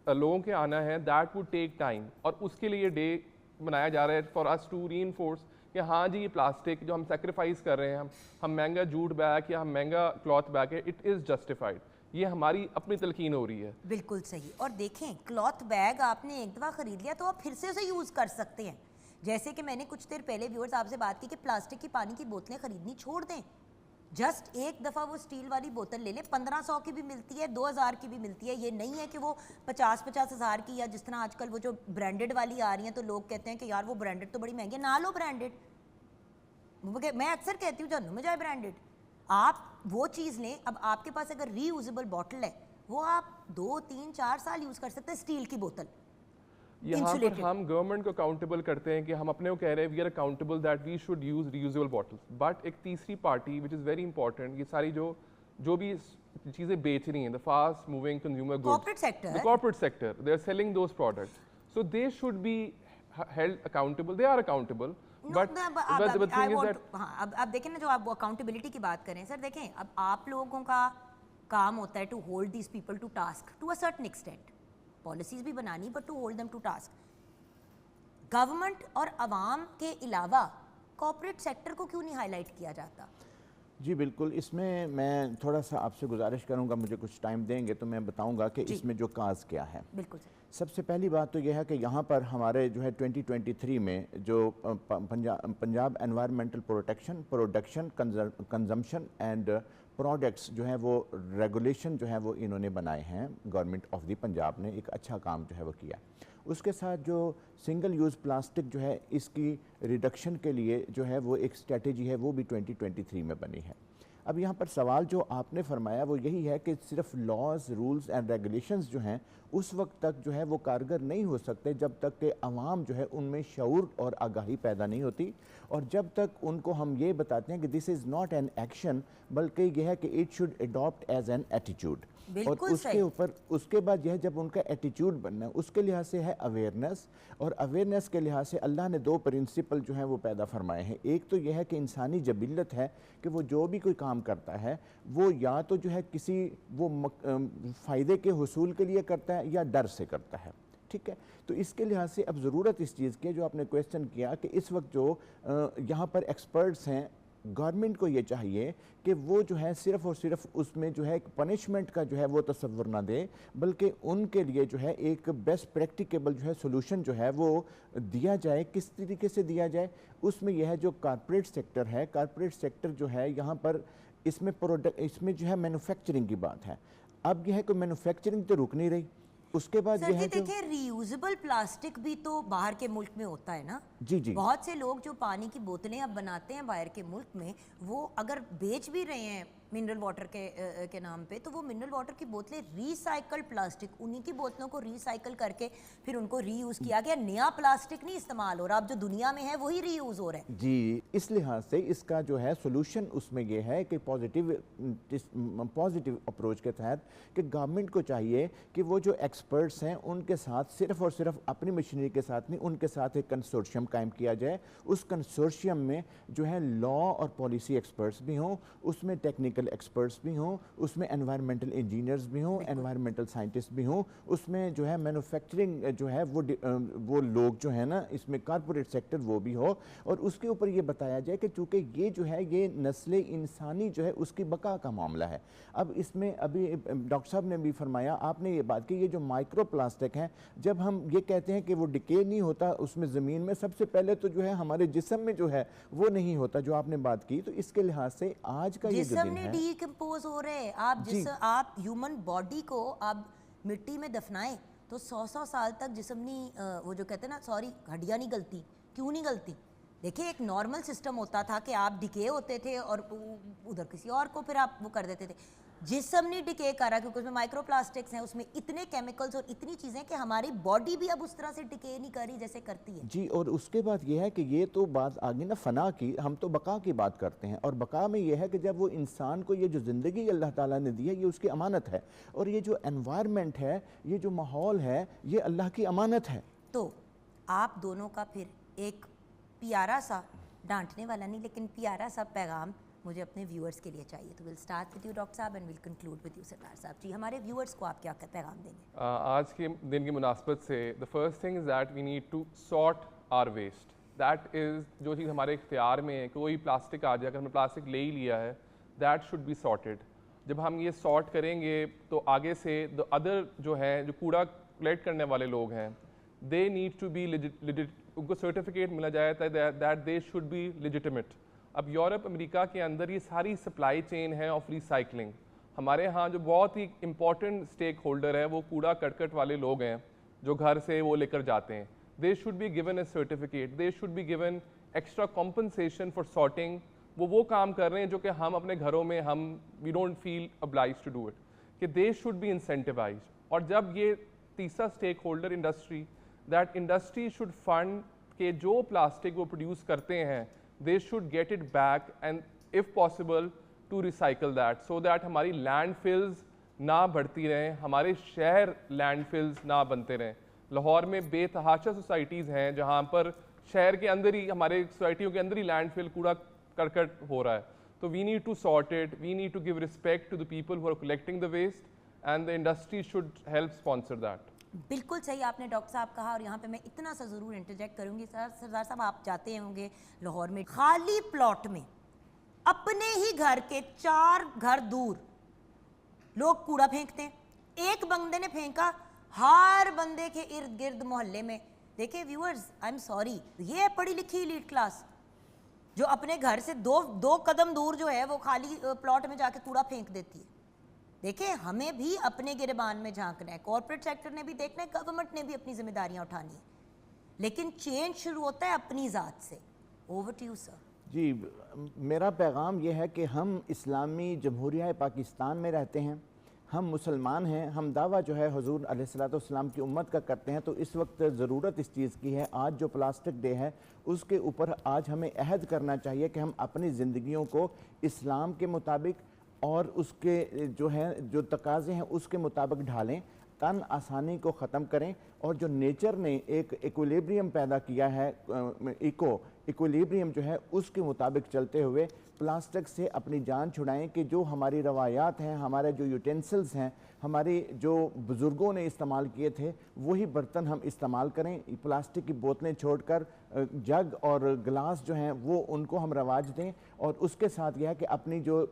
لوگوں کے آنا ہے, دیٹ وڈ ٹیک ٹائم, اور اس کے لیے ڈے بنایا جا رہا ہے for us to reinforce کہ ہاں جی یہ پلاسٹک جو ہم سیکریفائز کر رہے ہیں, ہم مہنگا جوٹ بیگ یا ہم مہنگا کلاتھ بیگ ہے, اٹ از جسٹیفائڈ. یہ ہماری اپنی تلقین ہو رہی ہے. بالکل صحیح. اور دیکھیں کلاتھ بیگ آپ نے ایک دفعہ خرید لیا تو آپ پھر سے اسے یوز کر سکتے ہیں. جیسے کہ میں نے کچھ دیر پہلے ویورز آپ سے بات کی کہ پلاسٹک کی پانی کی بوتلیں خریدنی چھوڑ دیں. جسٹ ایک دفعہ وہ اسٹیل والی بوتل لے لیں. 1500 کی بھی ملتی ہے, 2000 کی بھی ملتی ہے. یہ نہیں ہے کہ وہ 50-50 ہزار کی, یا جس طرح آج کل وہ جو برانڈڈ والی آ رہی ہیں تو لوگ کہتے ہیں کہ یار وہ برانڈڈ تو بڑی مہنگی ہے. نہ لو برانڈڈ. میں اکثر کہتی ہوں جنوں میں جائے برانڈڈ. آپ وہ چیز لیں. اب آپ کے پاس اگر ری یوزیبل بوٹل ہے وہ آپ 2-3-4 سال یوز کر سکتے ہیں. اسٹیل کی بوتل. یہاں پر ہم گورنمنٹ کو اکاؤنٹیبل کرتے ہیں کہ ہم اپنے کو کہہ رہے ہیں we are accountable that we should use reusable bottles. But ایک تیسری party which is very important, یہ ساری جو بھی چیزیں بیچ رہی ہیں, the fast moving consumer goods, the corporate sector, they are selling those products, so they should be held accountable. They are accountable. But the thing is that اب دیکھیں نا جو آپ اکاؤنٹیبلٹی کی بات کریں سر, دیکھیں اب آپ لوگوں کا کام ہوتا ہے to hold these people to task to a certain extent. Policies بھی بنانی but to hold them to task. Government اور عوام کے علاوہ کارپوریٹ سیکٹر کو کیوں نہیں ہائی لائٹ کیا جاتا؟ جی بالکل. اس میں تھوڑا سا آپ سے گزارش کروں گا, مجھے کچھ ٹائم دیں گے تو میں بتاؤں گا کہ اس میں جو کاز کیا ہے. بالکل سر. سب سے پہلی بات تو یہ ہے کہ یہاں پر ہمارے جو ہے 2023 میں جو Punjab environmental production consumption and products جو ہیں وہ ریگولیشن جو ہیں وہ انہوں نے بنائے ہیں. گورنمنٹ آف دی پنجاب نے ایک اچھا کام جو ہے وہ کیا. اس کے ساتھ جو سنگل یوز پلاسٹک جو ہے اس کی ریڈکشن کے لیے جو ہے وہ ایک اسٹریٹجی ہے وہ بھی 2023 میں بنی ہے. اب یہاں پر سوال جو آپ نے فرمایا وہ یہی ہے کہ صرف لاز رولز اینڈ ریگولیشنز جو ہیں اس وقت تک جو ہے وہ کارگر نہیں ہو سکتے جب تک کہ عوام جو ہے ان میں شعور اور آگاہی پیدا نہیں ہوتی, اور جب تک ان کو ہم یہ بتاتے ہیں کہ this is not an action بلکہ یہ ہے کہ it should adapt as an attitude. اور اس کے اوپر اس کے بعد یہ ہے جب ان کا ایٹیٹیوڈ بننا ہے اس کے لحاظ سے ہے اویئرنیس, اور اویئرنیس کے لحاظ سے اللہ نے 2 پرنسپل جو ہیں وہ پیدا فرمائے ہیں. ایک تو یہ ہے کہ انسانی جبلت ہے کہ وہ جو بھی کوئی کام کرتا ہے وہ یا تو جو ہے کسی وہ فائدے کے حصول کے لیے کرتا ہے یا ڈر سے کرتا ہے. ٹھیک ہے, تو اس کے لحاظ سے اب ضرورت اس چیز کی جو آپ نے کویسچن کیا کہ اس وقت جو یہاں پر ایکسپرٹس ہیں, گورنمنٹ کو یہ چاہیے کہ وہ جو ہے صرف اور صرف اس میں جو ہے ایک پنشمنٹ کا جو ہے وہ تصور نہ دے, بلکہ ان کے لیے جو ہے ایک بیسٹ پریکٹیکیبل جو ہے سولوشن جو ہے وہ دیا جائے. کس طریقے سے دیا جائے اس میں یہ ہے جو کارپوریٹ سیکٹر ہے, کارپوریٹ سیکٹر جو ہے یہاں پر اس میں جو ہے مینوفیکچرنگ کی بات ہے. اب یہ ہے کہ مینوفیکچرنگ تو رک نہیں رہی. اس کے بعد یہ ہے کہ دیکھیں ری یوزیبل پلاسٹک بھی تو باہر کے ملک میں ہوتا ہے نا. جی جی. بہت سے لوگ جو پانی کی بوتلیں اب بناتے ہیں باہر کے ملک میں, وہ اگر بیچ بھی رہے ہیں منرل واٹر کے نام پہ, تو وہ منرل واٹر کی بوتلیں ریسائیکلڈ پلاسٹک, انہی کی بوتلوں کو ریسائیکل کر کے پھر ان کو ری یوز کیا گیا. نیا پلاسٹک نہیں استعمال ہو رہا, اب جو دنیا میں ہے وہی ری یوز ہو رہا ہے. جی, اس لحاظ سے اس کا جو ہے سولوشن اس میں یہ ہے کہ پازیٹیو اپروچ کے تحت کہ گورنمنٹ کو چاہیے کہ وہ جو ایکسپرٹس ہیں ان کے ساتھ صرف اور صرف اپنی مشینری کے ساتھ نہیں, ان کے ساتھ ایک کنسورشیم قائم کیا جائے. اس کنسورشیم میں جو ہے لا اور پالیسی ایکسپرٹس بھی ہوں, اس میں ٹیکنیکل टेक्निकल एक्सपर्ट्स भी हों, उसमें एनवायरमेंटल इंजीनियर्स भी हों, एनवायरमेंटल साइंटिस्ट भी हों, उसमें जो है मैन्युफैक्चरिंग जो है वो लोग जो है ना, इसमें कॉरपोरेट सेक्टर वो भी हो, और उसके ऊपर ये बताया जाए कि चूँकि ये जो है ये नस्ल इंसानी जो है उसकी बका का मामला है। अब इसमें अभी डॉक्टर साहब ने भी फरमाया, आपने ये बात की, ये जो माइक्रो प्लास्टिक हैं, जब हम ये कहते हैं कि वो डिके नहीं होता उसमें ज़मीन में, सबसे पहले तो जो है हमारे जिस्म में जो है वो नहीं होता, जो आपने बात की। तो इसके लिहाज से आज का ये जो दिन है, डिकम्पोज हो रहे हैं। आप ह्यूमन बॉडी को आप मिट्टी में दफनाएं तो 100 साल तक जिस्म नहीं, वो जो कहते हैं ना, हड्डियां नहीं गलती। क्यों नहीं गलती? देखिए, एक नॉर्मल सिस्टम होता था कि आप डिके होते थे और उधर किसी और को फिर आप वो कर देते थे। जिस्म नहीं डिके कर रहा क्योंकि उसमें माइक्रोप्लास्टिक्स हैं, उसमें इतने केमिकल्स और इतनी चीज़ें कि हमारी बॉडी भी अब उस तरह से डिके नहीं कर रही जैसे करती है। जी, और उसके बाद ये है कि ये तो बात आ गई ना फना की, हम तो बका की बात करते हैं, और बका में ये है कि जब वो इंसान को ये जो ज़िंदगी अल्लाह ताला ने दी है ये उसकी अमानत है, और ये जो एनवायरनमेंट है, ये जो माहौल है, ये अल्लाह की अमानत है। तो आप दोनों का फिर एक प्यारा सा, डांटने वाला नहीं लेकिन प्यारा सा पैगाम मुझे अपने व्यूअर्स के लिए चाहिए। तो will start with you doctor साहब and will conclude with you सरदार साहब जी। हमारे व्यूअर्स को आप क्या पैगाम देंगे? आज के दिन की मुनासबत से the first thing is that we need to sort our waste. That is जो चीज़ हमारे इख्तियार में है, कोई प्लास्टिक आ जाए, अगर हमने प्लास्टिक ले ही लिया है, दैट शुड बी सॉर्टेड। जब हम ये सॉर्ट करेंगे तो आगे से द अदर जो है, जो कूड़ा कलेक्ट करने वाले लोग हैं, दे नीड टू बी उनको सर्टिफिकेट मिला जाए that they should be legitimate. अब यूरोप अमेरिका के अंदर ये सारी सप्लाई चेन है ऑफ रिसाइकलिंग। हमारे यहाँ जो बहुत ही इंपॉर्टेंट स्टेक होल्डर है वो कूड़ा करकट वाले लोग हैं जो घर से वो लेकर जाते हैं। They should be given A certificate, they should be given extra compensation for sorting. वो काम कर रहे हैं जो कि हम अपने घरों में we don't feel obliged to do it, कि दे शुड बी इंसेंटिवाइज्ड। और जब ये तीसरा stakeholder industry, that industry should fund के जो प्लास्टिक वो प्रोड्यूस करते हैं, they should get it back and if possible to recycle that, so that हमारी लैंडफिल्स ना बढ़ती रहें, हमारे शहर लैंडफिल्स ना बनते रहें। लाहौर में बेतहाशा सोसाइटीज़ हैं जहाँ पर शहर के अंदर ही, हमारे सोसाइटियों के अंदर ही लैंडफिल कूड़ा करकट हो रहा है। तो we need to sort it, we need to give respect to the people who are collecting the waste and the industry should help sponsor that. बिल्कुल सही आपने डॉक्टर साहब कहा, और यहाँ पे मैं इतना सा ज़रूर इंटरजेक्ट करूँगी। सरदार साहब, आप जाते होंगे लाहौर में, खाली प्लॉट में अपने ही घर के 4 घर दूर लोग कूड़ा फेंकते हैं। एक बंदे ने फेंका, हर बंदे के इर्द गिर्द मोहल्ले में, देखिए व्यूअर्स, आई एम सॉरी, ये है पढ़ी लिखी एलीट क्लास जो अपने घर से दो कदम दूर जो है वो खाली प्लॉट में जाके कूड़ा फेंक देती है। देखिए, हमें भी अपने गिरबान में झांकना है, कॉर्पोरेट सेक्टर ने भी देखना है, गवर्नमेंट ने भी अपनी जिम्मेदारियां उठानी है, लेकिन चेंज शुरू होता है अपनी ज़ात से। Over to you sir. जी, मेरा पैगाम ये है कि हम इस्लामी जमहूरिया पाकिस्तान में रहते हैं, हम मुसलमान हैं, हम दावा जो है हुजूर अलैहिस्सलाम की उम्मत का करते हैं। तो इस वक्त ज़रूरत इस चीज़ की है, आज जो प्लास्टिक डे है उसके ऊपर आज हमें अहद करना चाहिए कि हम अपनी ज़िंदगियों को इस्लाम के मुताबिक और उसके जो तकाज़े हैं उसके मुताबिक ढालें, तन आसानी को ख़त्म करें, और जो नेचर ने एक इक्विलिब्रियम पैदा किया है, इक्विलिब्रियम जो है उसके मुताबिक चलते हुए प्लास्टिक से अपनी जान छुड़ाएं। कि जो हमारी रवायात हैं, हमारे जो यूटेंसिल्स हैं, हमारे जो बुज़ुर्गों ने इस्तेमाल किए थे, वही बर्तन हम इस्तेमाल करें। प्लास्टिक की बोतलें छोड़कर जग और गिलास जो हैं वो उनको हम रवाज दें, और उसके साथ यह है कि अपनी जो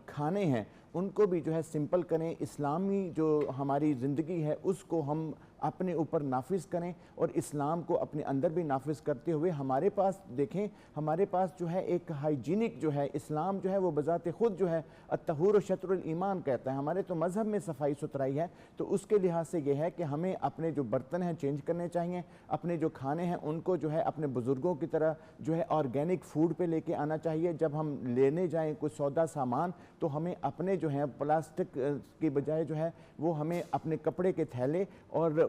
खाने हैं उनको भी जो है सिंपल करें। इस्लामी जो हमारी ज़िंदगी है उसको हम अपने ऊपर नाफिज करें, और इस्लाम को अपने अंदर भी नाफिज करते हुए हमारे पास देखें, हमारे पास जो है एक हाइजीनिक जो है इस्लाम जो है वो बज़ाते ख़ुद जो है अत्तहूर शत्रुल ईमान कहता है। हमारे तो मज़हब में सफाई सुथराई है, तो उसके लिहाज से ये है कि हमें अपने जो बर्तन हैं चेंज करने चाहिए, अपने जो खाने हैं उनको जो है अपने बुज़ुर्गों की तरह जो है ऑर्गेनिक फूड पे लेके आना चाहिए। जब हम लेने जाएं कोई सौदा सामान तो हमें अपने जो है प्लास्टिक की बजाय जो है वो हमें अपने कपड़े के थैले और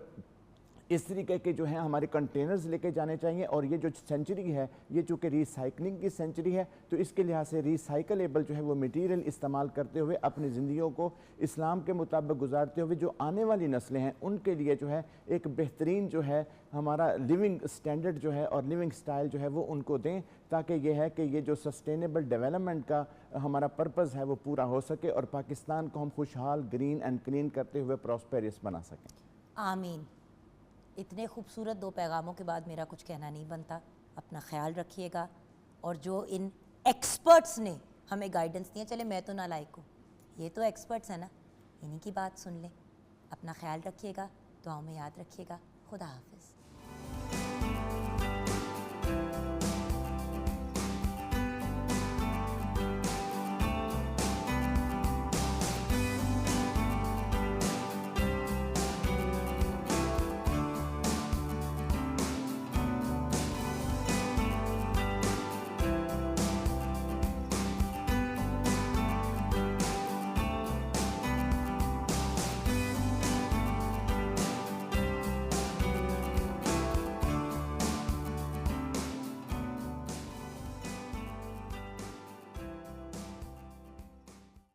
इस तरीके के जो हैं हमारे कंटेनर्स लेके जाने चाहिए। और ये जो सेंचुरी है ये चूँकि रिसाइकलिंग की सेंचुरी है, तो इसके लिहाज से रिसाइकलेबल जो है वो मटेरियल इस्तेमाल करते हुए अपनी ज़िंदगियों को इस्लाम के मुताबिक गुजारते हुए जो आने वाली नस्लें हैं उनके लिए जो है एक बेहतरीन जो है हमारा लिविंग स्टैंडर्ड जो है और लिविंग स्टाइल जो है वो उनको दें, تاکہ یہ ہے کہ یہ جو سسٹینیبل ڈیولپمنٹ کا ہمارا پرپز ہے وہ پورا ہو سکے اور پاکستان کو ہم خوشحال گرین اینڈ کلین کرتے ہوئے پراسپیرس بنا سکیں. آمین. اتنے خوبصورت 2 پیغاموں کے بعد میرا کچھ کہنا نہیں بنتا. اپنا خیال رکھیے گا اور جو ان ایکسپرٹس نے ہمیں گائیڈنس دی ہے, چلے میں تو نالائق ہوں, یہ تو ایکسپرٹس ہیں نا, انہی کی بات سن لیں. اپنا خیال رکھیے گا, دعاؤں میں یاد رکھیے گا. خدا حافظ.